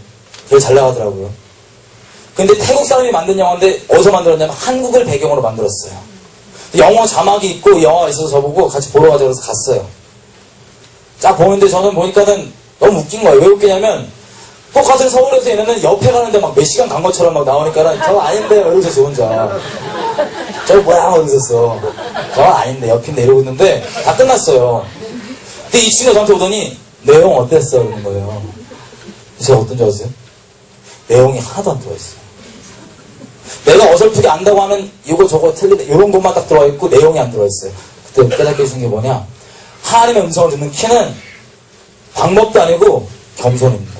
되게 잘 나가더라고요. 근데 태국 사람이 만든 영화인데 어디서 만들었냐면 한국을 배경으로 만들었어요. 영어 자막이 있고 영화가 있어서 저보고 같이 보러 가자고 해서 갔어요. 쫙 보는데 저는 보니까는 너무 웃긴 거예요. 왜 웃기냐면 똑같은 서울에서 얘네는 옆에 가는데 막 몇 시간 간 것처럼 막 나오니까는 저 아닌데 이러고 있었어 혼자. 저 뭐야 이러고 있었어. 저 아닌데 옆인데 이러고 있는데 다 끝났어요. 근데 이 친구가 저한테 오더니 내용 어땠어? 그러는 거예요. 제가 어떤 줄 아세요? 내용이 하나도 안 들어있어요. 내가 어설프게 안다고 하면 이거 저거 틀리다 이런 것만 딱 들어와 있고 내용이 안 들어있어요. 그때 깨닫게 해준 게 뭐냐? 하나님의 음성을 듣는 키는 방법도 아니고 겸손입니다.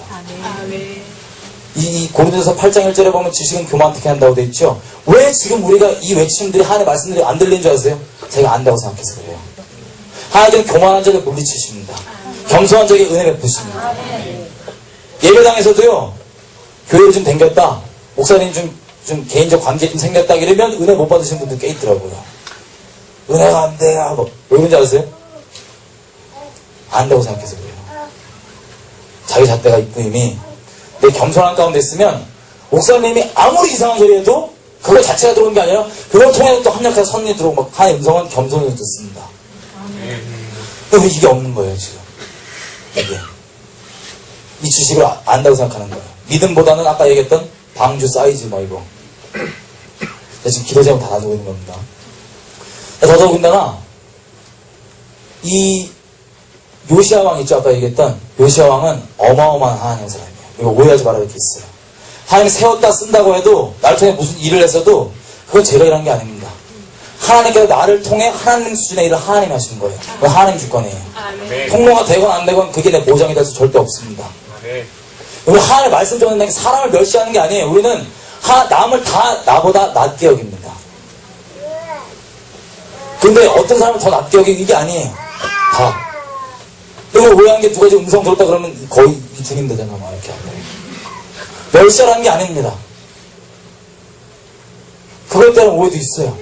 이 고린도서 8장 1절에 보면 지식은 교만하게 한다고 돼 있죠. 왜 지금 우리가 이 외침들이 하나님의 말씀들이 안 들리는 줄 아세요? 제가 안다고 생각해서 그래요. 하나님은 교만한 자를 물리치십니다. 겸손한 자에게 은혜 베푸십니다. 예배당에서도요, 교회를 좀 댕겼다, 목사님 좀 개인적 관계 좀 생겼다 이러면 은혜 못 받으신 분들 꽤 있더라고요. 은혜가 안 돼요. 뭐, 왜 그런지 아세요? 안다고 생각해서 그래요. 자기 잣대가 이쁨이 내 겸손한 가운데 있으면 목사님이 아무리 이상한 소리 해도 그거 자체가 들어오는 게 아니라 그걸 통해 또 합력해서 선이 들어오고 막 하나의 음성은 겸손을 듣습니다. 근데 이게 없는 거예요 지금. 이게 이 지식을 안다고 생각하는 거예요. 믿음보다는 아까 얘기했던 방주 사이즈 뭐 이거 지금 기도 제목 다 놔두고 있는 겁니다. 더더군다나 이 요시야 왕 있죠. 아까 얘기했던 요시야 왕은 어마어마한 하나님의 사람이에요. 이거 오해하지 말아야 이렇게 있어요. 하나님 세웠다 쓴다고 해도 나를 통해 무슨 일을 했어도 그건 제가 일한 게 아닙니다. 하나님께서 나를 통해 하나님 수준의 일을 하나님이 하시는 거예요. 그건 하나님 주권이에요. 통로가 되건 안 되건 그게 내 보장이 될 수 절대 없습니다. 우리 하나님의 말씀 전하는 게 사람을 멸시하는 게 아니에요. 우리는 남을 다 나보다 낮게 여깁니다. 근데 어떤 사람을 더 낮게 여기는 게 아니에요. 다. 그리고 오해한 게 두 가지 음성 들었다 그러면 거의 이 주님 되잖아. 막 이렇게 하고. 멸시하라는 게 아닙니다. 그것 때문에 오해도 있어요.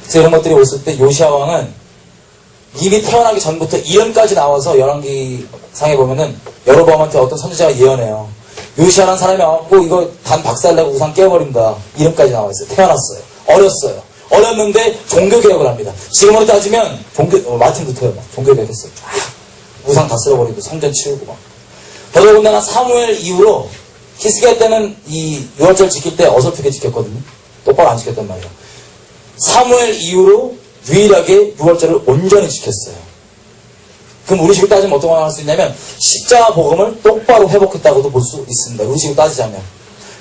그래서 이런 것들이 왔을 때 요시야 왕은 이미 태어나기 전부터 이름까지 나와서 열왕기 상에 보면은 여로보암한테 어떤 선지자가 예언해요. 요시야라는 사람이 와갖고 이거 단 박살내고 우상 깨버린다. 이름까지 나와있어요. 태어났어요. 어렸어요. 어렸는데 종교개혁을 합니다. 지금으로 따지면 마틴 루터요. 종교개혁 했어요. 우상 다 쓸어버리고 성전 치우고 막. 더더군다나 사무엘 이후로 히스기야 때는 이 유월절 지킬 때 어설프게 지켰거든요. 똑바로 안 지켰단 말이에요. 사무엘 이후로 유일하게 유월절을 온전히 지켰어요. 그럼 우리 식으로 따지면 어떤 걸 할 수 있냐면 십자가 복음을 똑바로 회복했다고도 볼 수 있습니다. 우리 식으로 따지자면.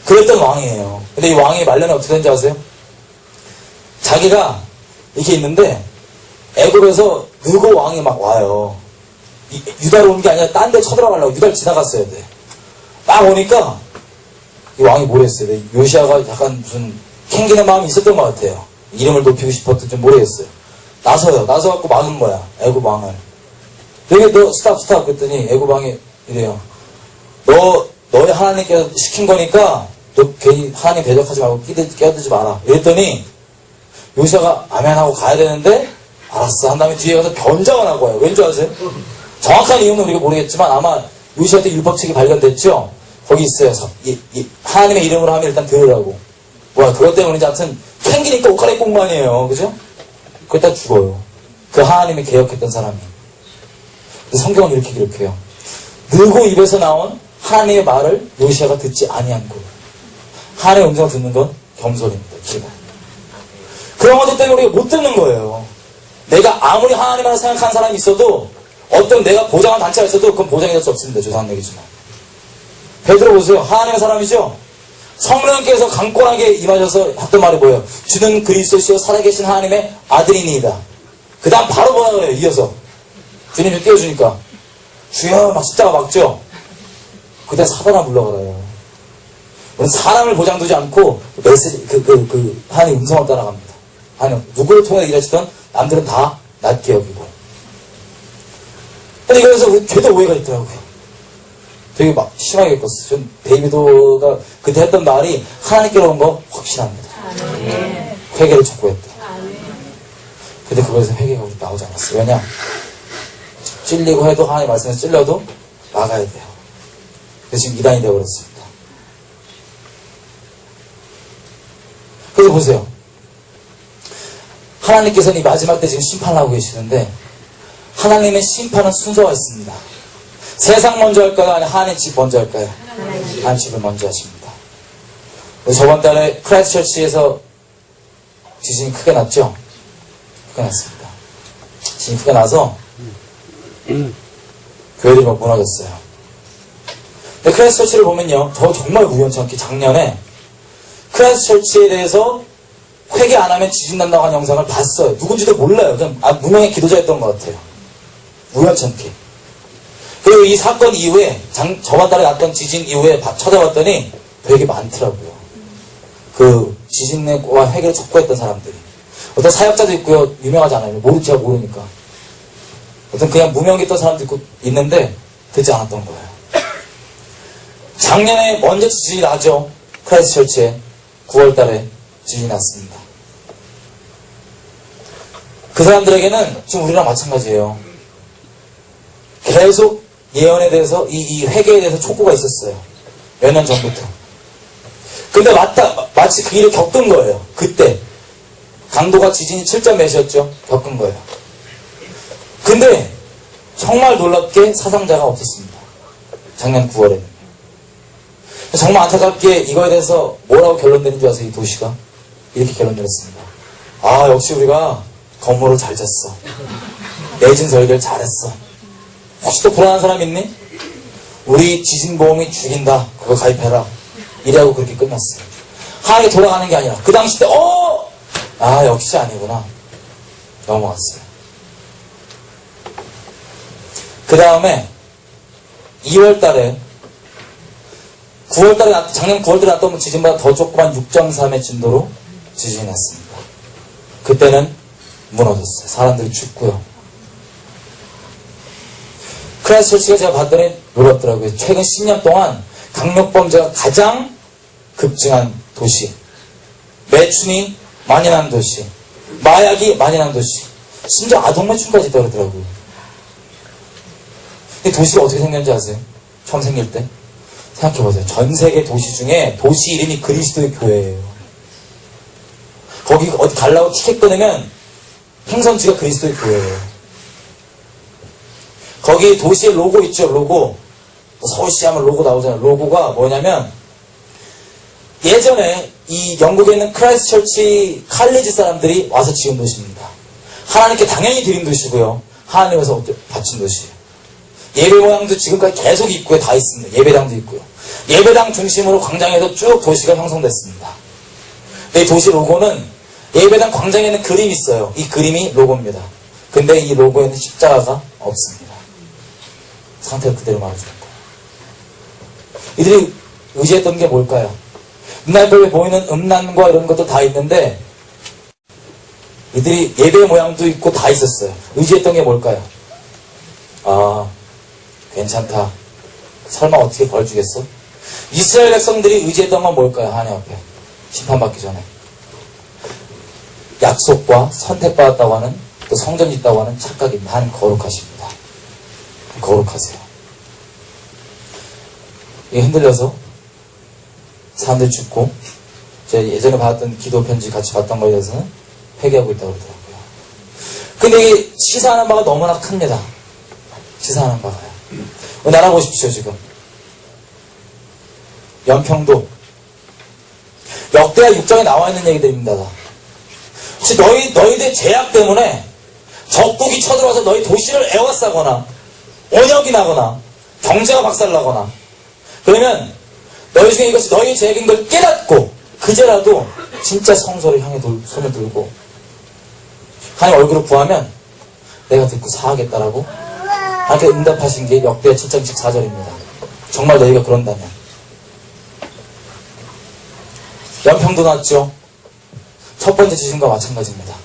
그랬던 왕이에요. 근데 이 왕의 말년에 어떻게 된지 아세요? 자기가 이렇게 있는데 애굽에서 느고 왕이 막 와요. 유다로 온 게 아니라 딴 데 쳐들어가려고 유다를 지나갔어야 돼. 딱 오니까 이 왕이 뭐랬어요? 요시야가 약간 무슨 캥기는 마음이 있었던 것 같아요. 이름을 높이고 싶었던지 모르겠어요. 나서갖고 막은 거야. 애굽 왕을. 여기 너 스탑 그랬더니 애굽 왕이 이래요. 너희 하나님께서 시킨 거니까 너 괜히 하나님 대적하지 말고 끼어들지 마라. 이랬더니 요시야가 아멘하고 가야 되는데 알았어 한 다음에 뒤에 가서 변장을 한 거예요. 왠 줄 아세요? 정확한 이유는 우리가 모르겠지만 아마 요시야 때 율법책이 발견됐죠? 거기 있어요. 하나님의 이름으로 하면 일단 들으라고. 뭐야 그것 때문인지 하여튼 캥기니까 옷 갈아입고 온 거 아니에요. 그죠? 그랬다 죽어요. 그 하나님이 개혁했던 사람이. 성경은 이렇게 기록해요. 느고 입에서 나온 하나님의 말을 요시야가 듣지 아니한 것. 하나님의 음성을 듣는 건 겸손입니다. 기본. 그런 것들 때문에 우리가 못 듣는 거예요. 내가 아무리 하나님을 생각하는 사람이 있어도 어떤 내가 보장한 단체가 있어도 그건 보장이 될 수 없습니다. 죄송한 얘기지만. 베드로 보세요. 하나님의 사람이죠? 성령께서 강권하게 임하셔서 했던 말이 뭐예요? 주는 그리스도시요 살아계신 하나님의 아들이니이다. 그 다음 바로 뭐라 그래요? 이어서. 주님 좀 띄워주니까. 주여 막 십자가 막죠? 그때 사단아 물러가라요. 우리는 사람을 보장두지 않고 메시지, 하나님의 음성을 따라갑니다. 하나님, 누구를 통해 일하시던 남들은 다 낮게 여기고. 근데 이거에서 죄도 오해가 있더라고요. 되게 막 심하게 컸어요. 전 데이비드가 그때 했던 말이 하나님께로 온 거 확신합니다. 회개를 촉구했다. 근데 그거에서 회개가 우리 나오지 않았어요. 왜냐? 찔리고 해도 하나님 말씀에서 찔려도 막아야 돼요. 그래서 지금 이단이 되어버렸습니다. 그래서 보세요. 하나님께서는 이 마지막 때 지금 심판을 하고 계시는데 하나님의 심판은 순서가 있습니다. 세상 먼저 할까요? 아니면 하나님 집 먼저 할까요? 하나님 집을 먼저 하십니다. 저번 달에 크라이스트처치에서 지진이 크게 났죠? 크게 났습니다. 지진이 크게 나서 교회들이 막 무너졌어요. 근데 크라이스트 처치를 보면요, 저 정말 우연치 않게 작년에 크라이스트 처치에 대해서 회개 안 하면 지진 난다고 하는 영상을 봤어요. 누군지도 몰라요. 그냥 무명의 기도자였던 것 같아요. 우연치 않게. 그리고 이 사건 이후에 저번 달에 났던 지진 이후에 찾아봤더니 되게 많더라고요. 그 지진과 회개를 촉구했던 사람들이. 어떤 사역자도 있고요. 유명하지 않아요. 제가 모르니까. 어떤 그냥 무명했던 사람도 있는데 되지 않았던 거예요. 작년에 먼저 지진이 나죠. 크라이스트 처치에 9월 달에 지진이 났습니다. 그 사람들에게는 지금 우리랑 마찬가지예요. 계속 예언에 대해서 이 회개에 대해서 촉구가 있었어요. 몇 년 전부터. 근데 마치 그 일을 겪은 거예요. 그때 강도가 지진이 7점 몇이었죠? 겪은 거예요. 근데 정말 놀랍게 사상자가 없었습니다. 작년 9월에는. 정말 안타깝게 이거에 대해서 뭐라고 결론 내린 줄 아세요? 이 도시가 이렇게 결론 내렸습니다. 아, 역시 우리가 건물을 잘 졌어. 내진 설계를 잘했어. 혹시 또 불안한 사람 있니? 우리 지진보험이 죽인다. 그거 가입해라. 이래하고 그렇게 끝났어요. 하나님께 돌아가는 게 아니라 그 당시 때 역시 아니구나. 넘어갔어요. 그 다음에 2월달에 9월달에 작년 9월달에 났던 지진보다 더 조그만 6.3의 진도로 지진이 났습니다. 그때는 무너졌어요. 사람들이 죽고요. 크라이스트 처치가 제가 봤더니 놀랍더라고요. 최근 10년 동안 강력범죄가 가장 급증한 도시, 매춘이 많이 난 도시, 마약이 많이 난 도시, 심지어 아동매춘까지 떨어더라고요. 이 도시가 어떻게 생겼는지 아세요? 처음 생길 때? 생각해보세요. 전 세계 도시 중에 도시 이름이 그리스도의 교회예요. 거기 어디 가려고 티켓 끊으면 행선지가 그리스도의 교회예요. 거기 도시의 로고 있죠, 로고. 서울시 하면 로고 나오잖아요. 로고가 뭐냐면, 예전에 이 영국에 있는 크라이스트 처치 칼리지 사람들이 와서 지은 도시입니다. 하나님께 당연히 드린 도시고요. 하나님에서 바친 도시예요. 예배 모양도 지금까지 계속 입구에 다 있습니다. 예배당도 있고요. 예배당 중심으로 광장에서 쭉 도시가 형성됐습니다. 이 도시 로고는 예배당 광장에 있는 그림이 있어요. 이 그림이 로고입니다. 근데 이 로고에는 십자가가 없습니다. 상태가 그대로 말해주는 거예요. 이들이 의지했던 게 뭘까요? 눈앞에 보이는 음란과 이런 것도 다 있는데 이들이 예배 모양도 있고 다 있었어요. 의지했던 게 뭘까요? 괜찮다. 설마 어떻게 벌 주겠어? 이스라엘 백성들이 의지했던 건 뭘까요? 하나님 앞에 심판받기 전에 약속과 선택받았다고 하는 또 성전이 있다고 하는 착각입니다. 하나님 거룩하십니다. 거룩하세요. 이게 흔들려서 사람들이 죽고 제가 예전에 받았던 기도 편지 같이 봤던 거에 대해서는 회개하고 있다고 그러더라고요. 근데 이게 시사하는 바가 너무나 큽니다. 시사하는 바가요. 나라 보십시오. 지금 연평도 역대하 6장에 나와 있는 얘기들입니다. 혹시 너희들의 제약 때문에 적국이 쳐들어와서 너희 도시를 에워싸거나 언역이 나거나 경제가 박살나거나 그러면 너희 중에 이것이 너희 죄악인 걸 깨닫고 그제라도 진짜 성소를 향해 손을 들고 하나님 얼굴을 구하면 내가 듣고 사하겠다라고 하나님께 응답하신 게 역대 7장 14절입니다. 정말 너희가 그런다면 연평도 났죠. 첫 번째 지진과 마찬가지입니다.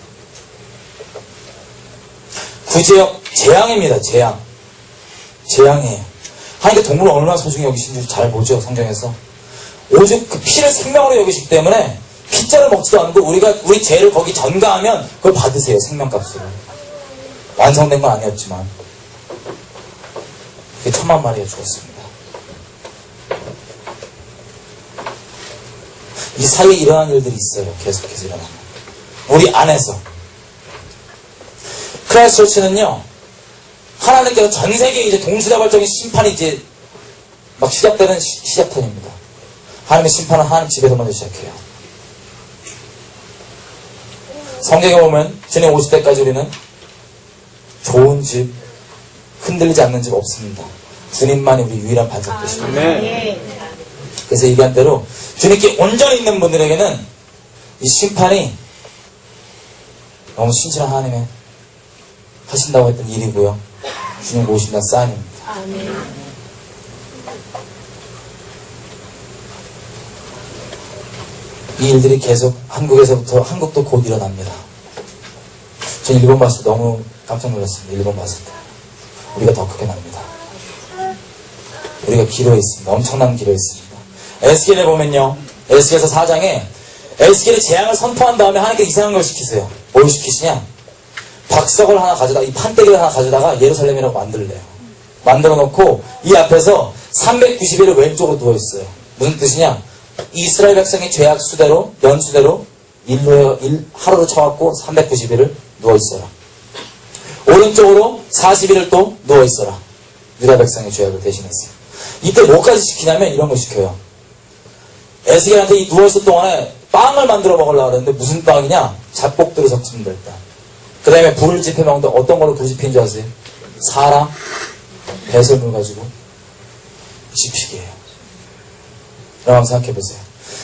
구제역 재앙입니다. 재앙이에요. 하나님께 동물을 얼마나 소중히 여기신지 잘 보죠. 성경에서. 오직 그 피를 생명으로 여기시기 때문에 피자를 먹지도 않고 우리 죄를 거기 전가하면 그걸 받으세요. 생명값으로. 완성된 건 아니었지만 그게 1000만 마리가 죽었습니다. 이 사이에 일어난 일들이 있어요. 계속해서 일어나는. 우리 안에서. 크라이스트 처치는요. 하나님께서 전 세계에 이제 동시다발적인 심판이 이제 막 시작되는 시작선입니다. 하나님의 심판은 하나님 집에서 먼저 시작해요. 성경에 보면 주님 오실 때까지 우리는 좋은 집, 흔들리지 않는 집 없습니다. 주님만이 우리 유일한 반석 되십니다. 그래서 얘기한 대로 주님께 온전히 있는 분들에게는 이 심판이 너무 신실한 하나님의 하신다고 했던 일이고요. 주님 오신다는 사인입니다. 이 일들이 계속 한국에서부터 한국도 곧 일어납니다. 전 일본 봤을 때 너무 깜짝 놀랐습니다. 일본 봤을 때 우리가 더 크게 납니다. 우리가 기로에 있습니다. 엄청난 기로에 있습니다. 에스겔에 보면요, 에스겔서 4장에 에스겔이 재앙을 선포한 다음에 하나님께서 이상한 걸 시키세요. 뭘 시키시냐? 박석을 하나 가져다가, 이 판때기를 하나 가져다가 예루살렘이라고 만들래요. 만들어 놓고 이 앞에서 390일을 왼쪽으로 누워있어요. 무슨 뜻이냐? 이스라엘 백성이 죄악 수대로, 연수대로 하루를 쳐갖고 390일을 누워있어라. 오른쪽으로 40일을 또 누워있어라. 유다 백성의 죄악을 대신했어요. 이때 뭐까지 시키냐면 이런 거 시켜요. 에스겔한테 이 누워있을 동안에 빵을 만들어 먹으려고 그랬는데 무슨 빵이냐? 잡곡들을 섞습니다, 일단. 그 다음에 불을 지펴 먹는데 어떤 걸로 불을 지피는 줄 아세요? 사람, 배설물 가지고 지피게예요. 여러분 생각해보세요.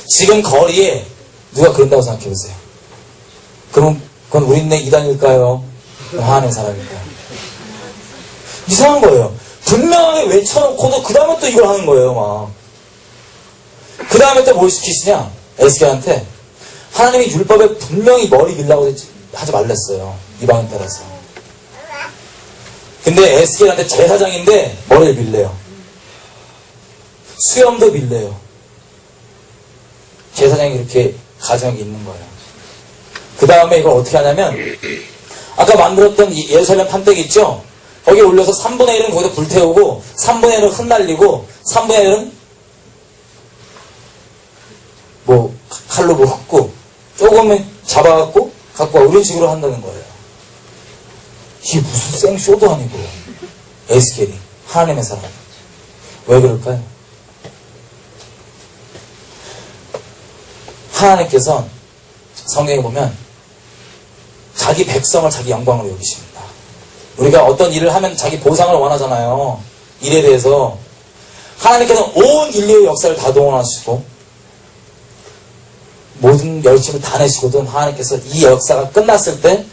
지금 거리에 누가 그런다고 생각해보세요. 그럼 그건 우리네 이단일까요? 하나님 사람일까요? 이상한 거예요. 분명하게 외쳐놓고도 그 다음에 또 이걸 하는 거예요. 막. 그 다음에 또 뭘 시키시냐? 에스겔한테 하나님이 율법에 분명히 머리 밀라고 하지 말랬어요. 이방인 따라서. 근데 에스겔한테 제사장인데 머리를 밀래요. 수염도 밀래요. 제사장이 그렇게 가정이 있는 거예요. 그 다음에 이걸 어떻게 하냐면 아까 만들었던 이 예루살렘 판때기 있죠? 거기에 올려서 3분의 1은 거기다 불태우고 3분의 1은 흩날리고 3분의 1은 뭐 칼로 뭐 훑고 조금은 잡아갖고 갖고 와. 이런 식으로 한다는 거예요. 이게 무슨 생쇼도 아니고 에스겔이 하나님의 사람. 왜 그럴까요? 하나님께서 성경에 보면 자기 백성을 자기 영광으로 여기십니다. 우리가 어떤 일을 하면 자기 보상을 원하잖아요. 일에 대해서. 하나님께서는 온 인류의 역사를 다 동원하시고 모든 열심을 다 내시거든 하나님께서 이 역사가 끝났을 때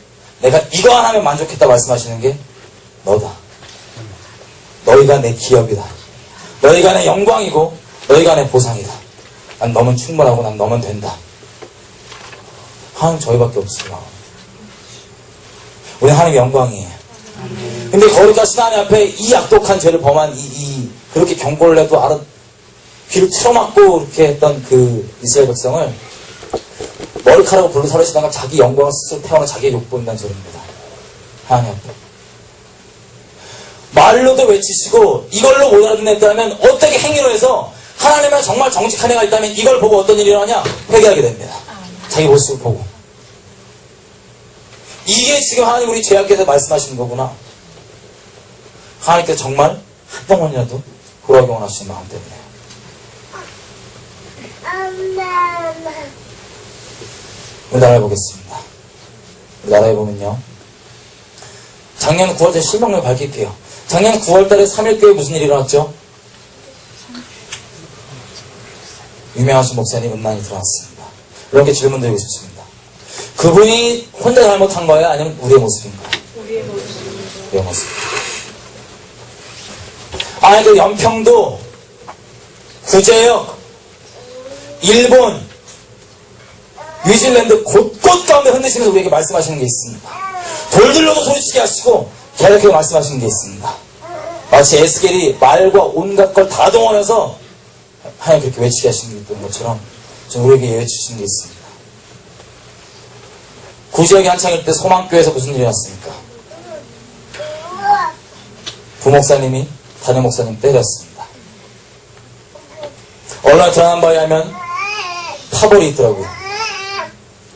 내가 이거 하나면 만족했다 말씀하시는 게 너다. 너희가 내 기업이다. 너희가 내 영광이고 너희가 내 보상이다. 난 너면 충분하고 난 너면 된다. 하나님 저희밖에 없어요. 우리 하나님의 영광이에요. 근데 거룩하신 하나님 앞에 이 악독한 죄를 범한 그렇게 경고를 해도 귀를 틀어막고 이렇게 했던 그 이스라엘 백성을 머리카락을 불로 사르시다가 자기 영광을 스스로 태어나 자기의 욕보인다는 소리입니다. 하나님 앞에. 말로도 외치시고 이걸로 못 알아듣는다면 어떻게 행위로 해서 하나님은 정말 정직한 애가 있다면 이걸 보고 어떤 일이 일어나냐? 회개하게 됩니다. 자기 모습을 보고. 이게 지금 하나님 우리 죄악께서 말씀하시는 거구나. 하나님께서 정말 한 동안이라도 돌아오기 원하시는 마음 때문에. 우리 나라에 보겠습니다. 우리 나라에 보면요. 작년 9월달에 실명을 밝힐게요. 작년 9월달에 3.1교회 무슨 일이 일어났죠? 유명하신 목사님 음란이 드러났습니다. 이렇게 질문 드리고 싶습니다. 그분이 혼자 잘못한 거예요? 아니면 우리의 모습인가요? 우리의 모습. 그 연평도, 구제역, 일본, 뉴질랜드 곳곳 가운데 흔드시면서 우리에게 말씀하시는 게 있습니다. 돌들로도 소리치게 하시고 계속해서 말씀하시는 게 있습니다. 마치 에스겔이 말과 온갖 걸 다 동원해서 하나님 그렇게 외치게 하시는 것처럼 좀 우리에게 외치시는 게 있습니다. 구제역이 한창일 때 소망교회에서 무슨 일이 났습니까? 부목사님이 담임 목사님 때렸습니다. 언론에 드러난 바에 하면 파벌이 있더라고요.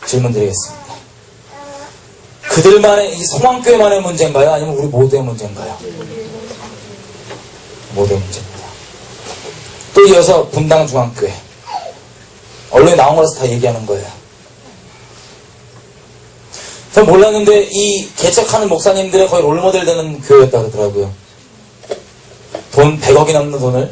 질문 드리겠습니다. 그들만의, 이 소망교회만의 문제인가요? 아니면 우리 모두의 문제인가요? 모두의 문제입니다. 또 이어서 분당중앙교회. 언론에 나온 거라서 다 얘기하는 거예요. 전 몰랐는데 이 개척하는 목사님들의 거의 롤모델 되는 교회였다 그러더라고요. 돈 100억이 넘는 돈을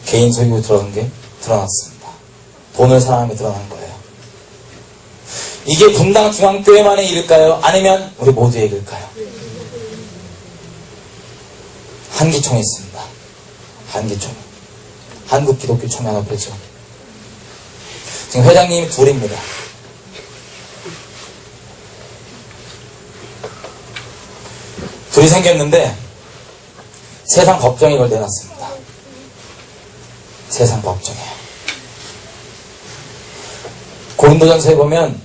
개인 소유로 들어간 게 드러났습니다. 돈을 사랑함에 드러난 거예요. 이게 분당 중앙교회만의 일일까요? 아니면 우리 모두의 일일까요? 한기총에 있습니다. 한기총. 한국기독교총연합회죠. 지금 회장님이 둘입니다. 둘이 생겼는데 세상 법정에 이걸 내놨습니다. 세상 법정에. 고린도전서에 보면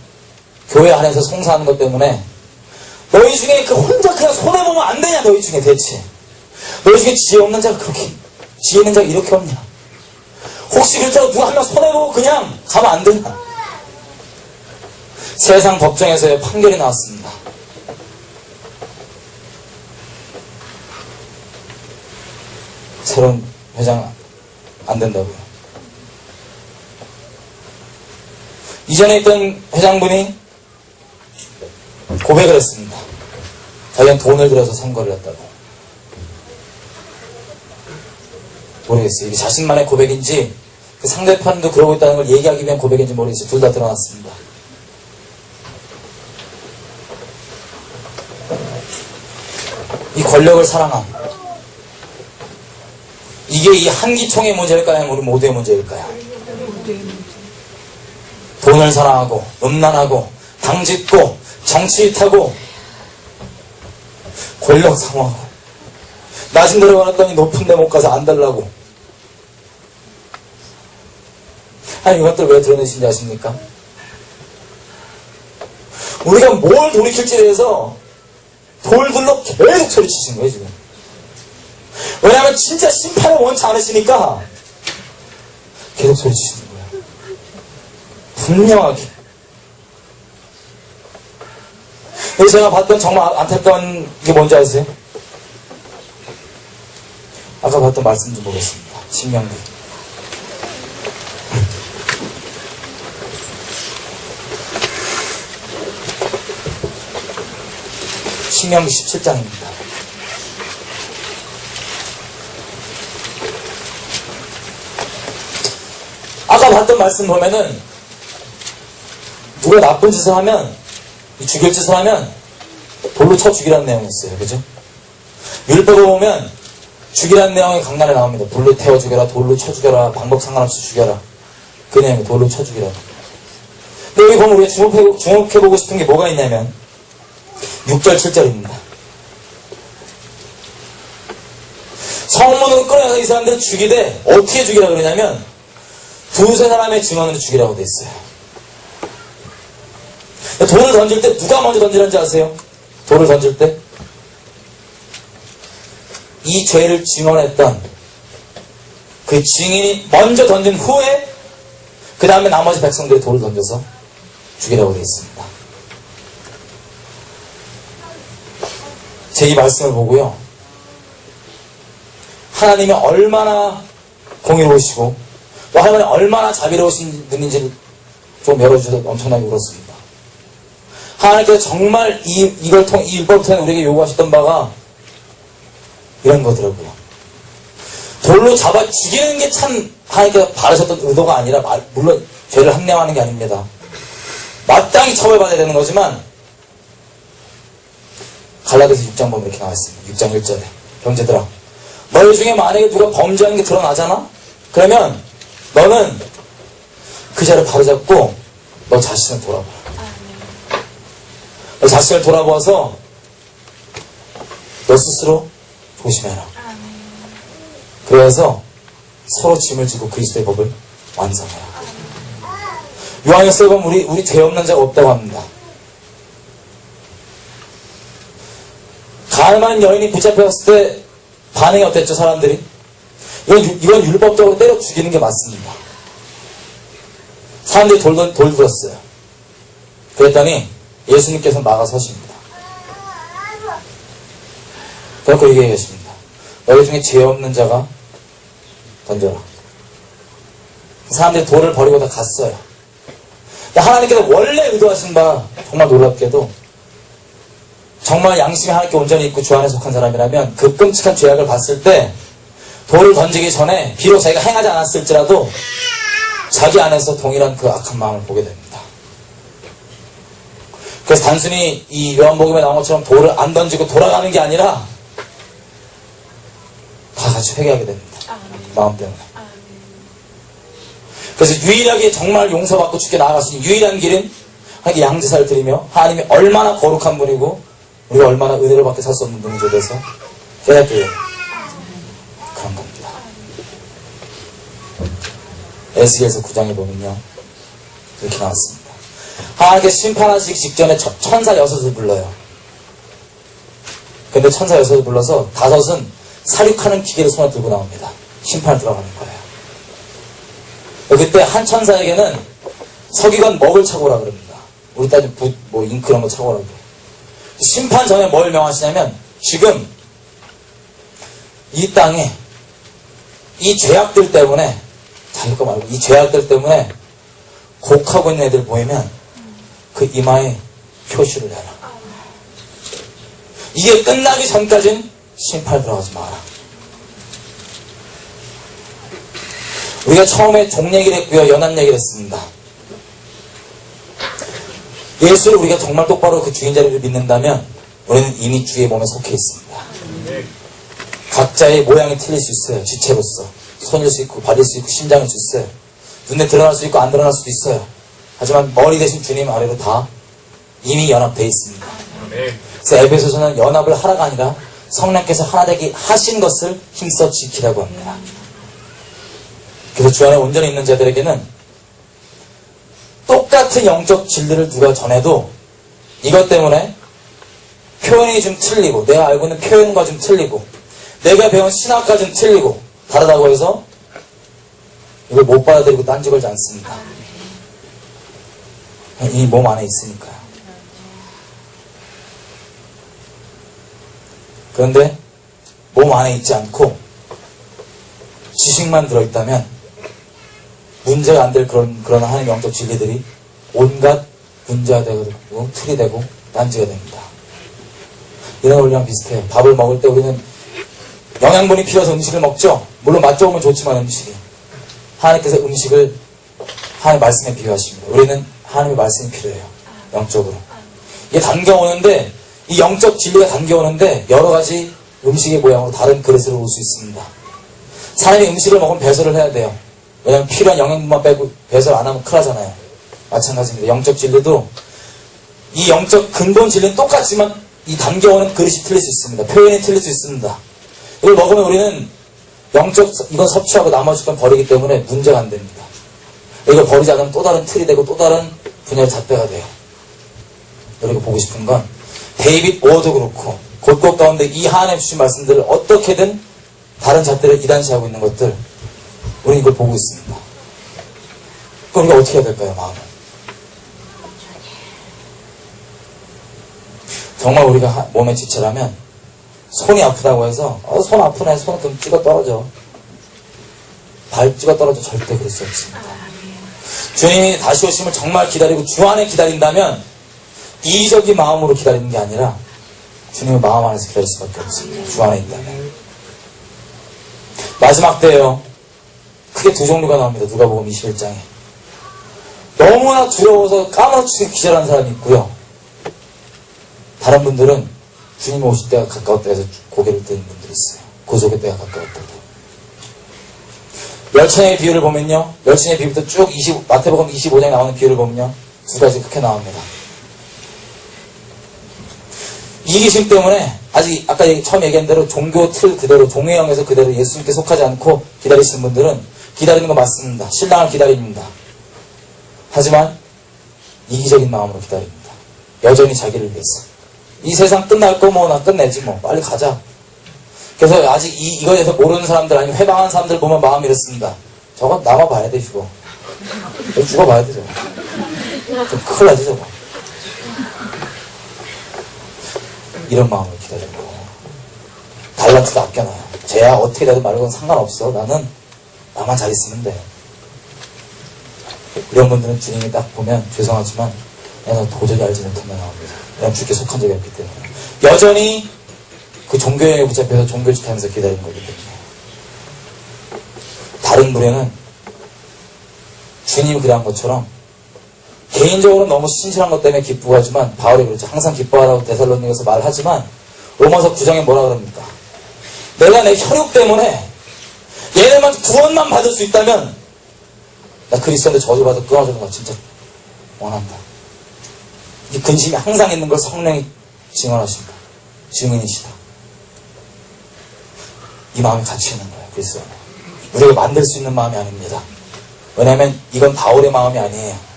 교회 안에서 송사하는 것 때문에 너희 중에 그 혼자 그냥 손해보면 안 되냐 너희 중에 대체. 너희 중에 지혜 없는 자가 그렇게 지혜 있는 자가 이렇게 없냐. 혹시 그렇다고 누가 한 명 손해보고 그냥 가면 안 되냐. 세상 법정에서의 판결이 나왔습니다. 새로운 회장 안 된다고요. 이전에 있던 회장분이 고백을 했습니다. 자기는 돈을 들여서 선거를 했다고. 모르겠어요. 이게 자신만의 고백인지 그 상대편도 그러고 있다는 걸 얘기하기 위한 고백인지 모르겠어요. 둘 다 드러났습니다. 이 권력을 사랑함. 이게 이 한기총의 문제일까요? 아니면 우리 모두의 문제일까요? 돈을 사랑하고 음란하고 당짓고 정치짓하고 권력 사모하고 낮은 데로 가놨더니 높은 데 못 가서 안 달라고. 아니 이것들 왜 드러내신지 아십니까? 우리가 뭘 돌이킬지에 대해서 돌들로 계속 소리치시는 거예요 지금. 왜냐하면 진짜 심판을 원치 않으시니까 계속 소리치시는 거예요. 분명하게. 그래서 제가 봤던 정말 안타까운 게 뭔지 아세요? 아까 봤던 말씀 좀 보겠습니다. 신명기. 신명기 17장입니다. 아까 봤던 말씀 보면은 누가 나쁜 짓을 하면 죽일 짓을 하면 돌로 쳐 죽이라는 내용이 있어요. 그죠? 율법을 보면 죽이라는 내용이 강단에 나옵니다. 불로 태워 죽여라, 돌로 쳐 죽여라, 방법 상관없이 죽여라. 그 내용이 돌로 쳐 죽이라. 근데 여기 보면 우리가 주목해보고 싶은 게 뭐가 있냐면 6절 7절입니다. 성문으로 끌어내서 이 사람들을 죽이되 어떻게 죽이라고 그러냐면 두세 사람의 증언으로 죽이라고 돼 있어요. 돌을 던질 때 누가 먼저 던지는지 아세요? 돌을 던질 때 이 죄를 증언했던 그 증인이 먼저 던진 후에 그 다음에 나머지 백성들이 돌을 던져서 죽이라고 되어 있습니다. 제 이 말씀을 보고요, 하나님이 얼마나 공의로우시고 또 하나님이 얼마나 자비로우신 분인지를 좀 열어주셔서 엄청나게 울었습니다. 하나님께서 정말 이 율법을 통해 우리에게 요구하셨던 바가 이런 거더라고요. 돌로 잡아 죽이는 게 참 하나님께서 바라셨던 의도가 아니라, 물론 죄를 합리화하는 게 아닙니다. 마땅히 처벌받아야 되는 거지만, 갈라디아서 6장 보면 이렇게 나와 있습니다. 6장 1절에 형제들아, 너희 중에 만약에 누가 범죄하는 게 드러나잖아? 그러면 너는 그 죄를 바로잡고 너 자신을 돌아봐. 너 자신을 돌아보아서 너 스스로 조심해라. 그래서 서로 짐을 지고 그리스도의 법을 완성해라. 요한일서에 보면 우리 죄 없는 자가 없다고 합니다. 가늠한 여인이 붙잡혔을 때 반응이 어땠죠, 사람들이? 이건 율법적으로 때려 죽이는 게 맞습니다. 사람들이 돌 들었어요. 그랬더니 예수님께서 막아서십니다. 그렇게 얘기하십니다. 너희 중에 죄 없는 자가 던져라. 사람들이 돌을 버리고 다 갔어요. 하나님께서 원래 의도하신 바 정말 놀랍게도 정말 양심이 하나님께 온전히 있고 주 안에 속한 사람이라면 그 끔찍한 죄악을 봤을 때 돌을 던지기 전에 비록 자기가 행하지 않았을지라도 자기 안에서 동일한 그 악한 마음을 보게 됩니다. 그래서 단순히 이 요한복음에 나온 것처럼 돌을 안 던지고 돌아가는 게 아니라 다 같이 회개하게 됩니다. 마음 때문에. 그래서 유일하게 정말 용서받고 죽게 나아갈 수 있는 유일한 길은 하나님께 양제사를 드리며 하나님이 얼마나 거룩한 분이고 우리가 얼마나 은혜를 받게 살 수 없는 분인지에 대해서 깨닫게 그런 겁니다. 에스겔서 9장에 보면요 이렇게 나왔습니다. 하나님께 심판하시기 직전에 천사 6을 불러요. 근데 천사 6을 불러서 5은 사륙하는 기계를 손에 들고 나옵니다. 심판을 들어가는 거예요. 그때 한 천사에게는 서기관 먹을 차고 오라 그럽니다. 우리 따지면 붓, 잉크 이런 거 차고 오라고. 심판 전에 뭘 명하시냐면 지금 이 땅에 이 죄악들 때문에 자기 거 말고 이 죄악들 때문에 곡하고 있는 애들 보이면 그 이마에 표시를 해라. 이게 끝나기 전까지는 심판에 들어가지 마라. 우리가 처음에 종 얘기를 했고요. 연한 얘기를 했습니다. 예수를 우리가 정말 똑바로 그 주인 자리를 믿는다면 우리는 이미 주의 몸에 속해 있습니다. 각자의 모양이 틀릴 수 있어요. 지체로서. 손일 수 있고 발일 수 있고 심장일 수 있어요. 눈에 드러날 수 있고 안 드러날 수도 있어요. 하지만 머리 대신 주님 아래로 다 이미 연합되어 있습니다. 그래서 에베소서는 연합을 하라가 아니라 성령께서 하나 되게 하신 것을 힘써 지키라고 합니다. 그래서 주 안에 온전히 있는 자들에게는 똑같은 영적 진리를 누가 전해도 이것 때문에 표현이 좀 틀리고 내가 알고 있는 표현과 좀 틀리고 내가 배운 신학과 좀 틀리고 다르다고 해서 이걸 못 받아들이고 딴지 걸지 않습니다. 이 몸 안에 있으니까요. 그런데 몸 안에 있지 않고 지식만 들어있다면 문제가 안 될 그런 하나님의 영적 진리들이 온갖 문제가 되고 틀이 되고 딴지가 됩니다. 이런 원리랑 비슷해요. 밥을 먹을 때 우리는 영양분이 필요해서 음식을 먹죠. 물론 맛 좋으면 좋지만 음식이 하나님께서 음식을 하나님의 말씀에 비유하십니다. 우리는 하나님의 말씀이 필요해요. 영적으로. 이게 당겨오는데 이 영적 진리가 당겨오는데 여러 가지 음식의 모양으로 다른 그릇으로 올 수 있습니다. 사람이 음식을 먹으면 배설을 해야 돼요. 왜냐하면 필요한 영양분만 빼고 배설 안 하면 큰일 나잖아요. 마찬가지입니다. 영적 진리도 이 영적 근본 진리는 똑같지만 이 당겨오는 그릇이 틀릴 수 있습니다. 표현이 틀릴 수 있습니다. 이걸 먹으면 우리는 영적 이건 섭취하고 나머지 건 버리기 때문에 문제가 안 됩니다. 이걸 버리지 않으면 또 다른 틀이 되고 또 다른 분야의 잣대가 돼요. 우리가 보고 싶은 건 데이빗 오어도 그렇고 곳곳 가운데 이 하나님 주신 말씀들을 어떻게든 다른 잣대를 이단시하고 있는 것들 우리는 이걸 보고 있습니다. 그럼 우리가 어떻게 해야 될까요? 마음을. 정말 우리가 몸에 지체라면 손이 아프다고 해서 손 아프네 손 좀 찍어 떨어져 발 찍어 떨어져 절대 그럴 수 없습니다. 주님이 다시 오심을 정말 기다리고 주 안에 기다린다면 이기적인 마음으로 기다리는 게 아니라 주님의 마음 안에서 기다릴 수밖에 없습니다. 주 안에 있다면. 마지막 때예요. 크게 두 종류가 나옵니다. 누가복음 21장에. 너무나 두려워서 까무러치게 기절하는 사람이 있고요. 다른 분들은 주님이 오실 때가 가까웠다 해서 고개를 드는 분들이 있어요. 구속의 때가 가까웠다고. 열천의 비유를 보면요. 열천의 비유부터 쭉 마태복음 25장에 나오는 비유를 보면요. 두 가지 그렇게 나옵니다. 이기심 때문에 아직 아까 처음 얘기한 대로 종교 틀 그대로 종회형에서 그대로 예수님께 속하지 않고 기다리시는 분들은 기다리는 거 맞습니다. 신랑을 기다립니다. 하지만 이기적인 마음으로 기다립니다. 여전히 자기를 위해서. 이 세상 끝날 거 뭐 나 끝내지 뭐 빨리 가자. 그래서 아직 이거에 대해서 모르는 사람들 아니면 회방한 사람들 보면 마음이 이렇습니다. 저건 남아봐야 돼 죽어. 죽어봐야 돼 저거. 좀 큰일 나지 저거. 이런 마음을 기다리고 달란트도 아껴놔요. 쟤야 어떻게 되든 말건 상관없어. 나는 나만 잘 있으면 돼. 이런 분들은 주님이 딱 보면 죄송하지만 내가 도저히 알지 못한다 나옵니다. 왜냐면 주께 속한 적이 없기 때문에. 여전히 그 종교에 붙잡혀서 종교짓 하면서 기다리는 거기 때문에. 다른 무리는 주님이 그러한 것처럼 개인적으로 너무 신실한 것 때문에 기쁘하지만, 바울이 그렇죠. 항상 기뻐하라고 데살로니가서 말하지만 로마서 9장에 뭐라 그럽니까? 내가 내 혈육 때문에 얘네만 구원만 받을 수 있다면 나 그리스도인데 저주받아 끊어주는 거 진짜 원한다. 이 근심이 항상 있는 걸 성령이 증언하신다. 증인이시다. 이 마음이 같이 있는 거예요. 그리스도는 우리가 만들 수 있는 마음이 아닙니다. 왜냐하면 이건 바울의 마음이 아니에요.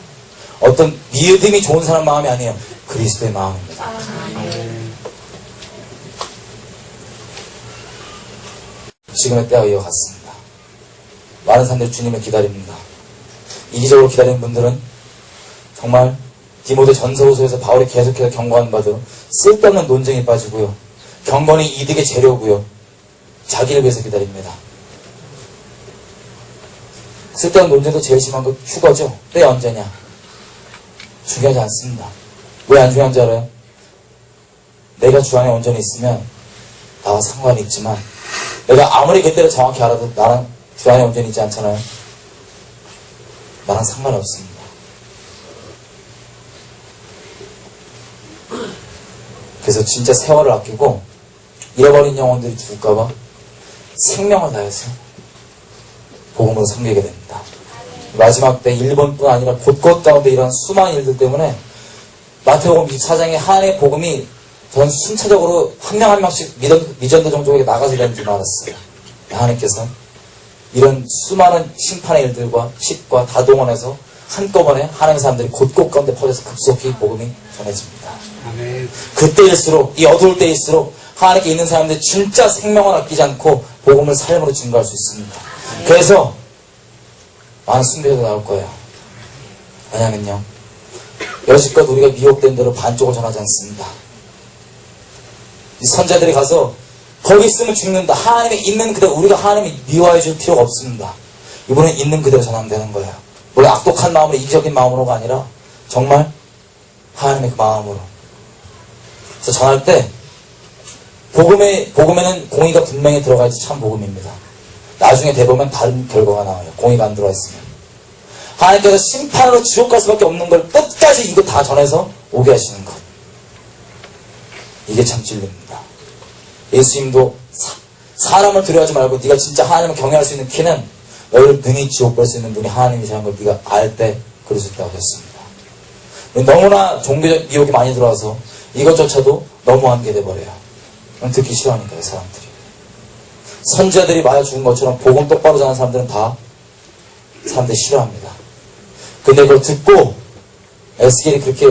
어떤 믿음이 좋은 사람 마음이 아니에요. 그리스도의 마음입니다. 지금의 때가 이어갔습니다. 많은 사람들이 주님을 기다립니다. 이기적으로 기다리는 분들은 정말 디모데 전서후서에서 바울이 계속해서 경고하는 바대로 쓸데없는 논쟁에 빠지고요. 경건이 이득의 재료고요. 자기를 위해서 기다립니다. 쓸데없는 논쟁도 제일 심한 건 휴거죠. 때 언제냐. 중요하지 않습니다. 왜 안 중요한지 알아요? 내가 주 안에 온전히 있으면 나와 상관이 있지만 내가 아무리 그때를 정확히 알아도 나랑 주 안에 온전히 있지 않잖아요. 나랑 상관이 없습니다. 그래서 진짜 세월을 아끼고 잃어버린 영혼들이 죽을까봐 생명을 다해서 복음으로 섬기게 됩니다. 마지막 때 일본뿐 아니라 곳곳 가운데 이런 수많은 일들 때문에 마태복음 24장에 하나님의 복음이 전 순차적으로 한 명 한 명씩 미전도 종족에게 나가게 되는 줄 알았어요. 하나님께서 이런 수많은 심판의 일들과 식과 다 동원해서 한꺼번에 하나님의 사람들이 곳곳 가운데 퍼져서 급속히 복음이 전해집니다. 아멘. 그때일수록, 이 어두울 때일수록 하나님께 있는 사람들이 진짜 생명을 아끼지 않고 복음을 삶으로 증거할 수 있습니다. 그래서 많은 순교자도 나올 거예요. 왜냐면요, 여지껏 우리가 미혹된 대로 반쪽을 전하지 않습니다. 이 선자들이 가서 거기 있으면 죽는다. 하나님이 있는 그대로, 우리가 하나님이 미워해 줄 필요가 없습니다. 이번엔 있는 그대로 전하면 되는 거예요. 우리 악독한 마음으로, 이기적인 마음으로가 아니라 정말 하나님의 그 마음으로. 그래서 전할 때 복음에는 공의가 분명히 들어가야지 참 복음입니다. 나중에 대보면 다른 결과가 나와요. 공의가 안 들어가 있으면. 하나님께서 심판으로 지옥 갈 수밖에 없는 걸 끝까지 이거 다 전해서 오게 하시는 것. 이게 참 진리입니다. 예수님도 사람을 두려워하지 말고 네가 진짜 하나님을 경외할 수 있는 키는 너희를 능히 지옥 갈 수 있는 분이 하나님이시라는 걸 네가 알 때 그럴 수 있다고 하셨습니다. 너무나 종교적 미혹이 많이 들어와서 이것조차도 너무한 게 돼버려요. 듣기 싫어하니까요, 사람들이. 선지자들이 맞아 죽은 것처럼 복음 똑바로 전하는 사람들은 다 사람들이 싫어합니다. 근데 그걸 듣고 에스겔이 그렇게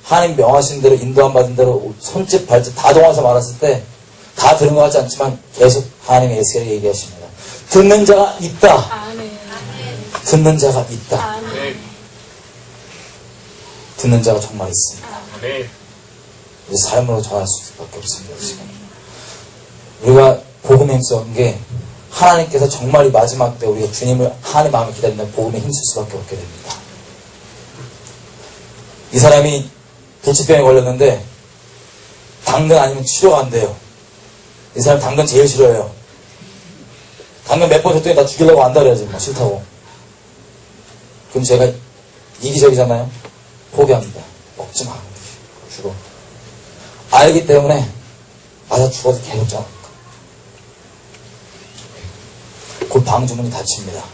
하나님 명하신 대로 인도함 받은 대로 손짓 발짓 다 동원해서 말했을 때 다 들은 것 같지 않지만 계속 하나님의 에스겔이 얘기하십니다. 듣는 자가 있다. 듣는 자가 있다. 듣는 자가 정말 있습니다. 우리 삶으로 전할 수밖에 없습니다. 지금 우리가 복음에 힘쓰는 게 하나님께서 정말 이 마지막 때 우리가 주님을 하나님 마음에 기다리는 복음에 힘쓸 수밖에 없게 됩니다. 이 사람이 불치병에 걸렸는데 당근 아니면 치료가 안 돼요. 이 사람 당근 제일 싫어해요. 당근 몇 번 줬더니 나 죽이려고 한다 그래야지. 뭐 싫다고. 그럼 제가 이기적이잖아요. 포기합니다. 먹지 마. 죽어. 알기 때문에 맞아 죽어도 계속 자니까. 곧 방주문이 닫힙니다.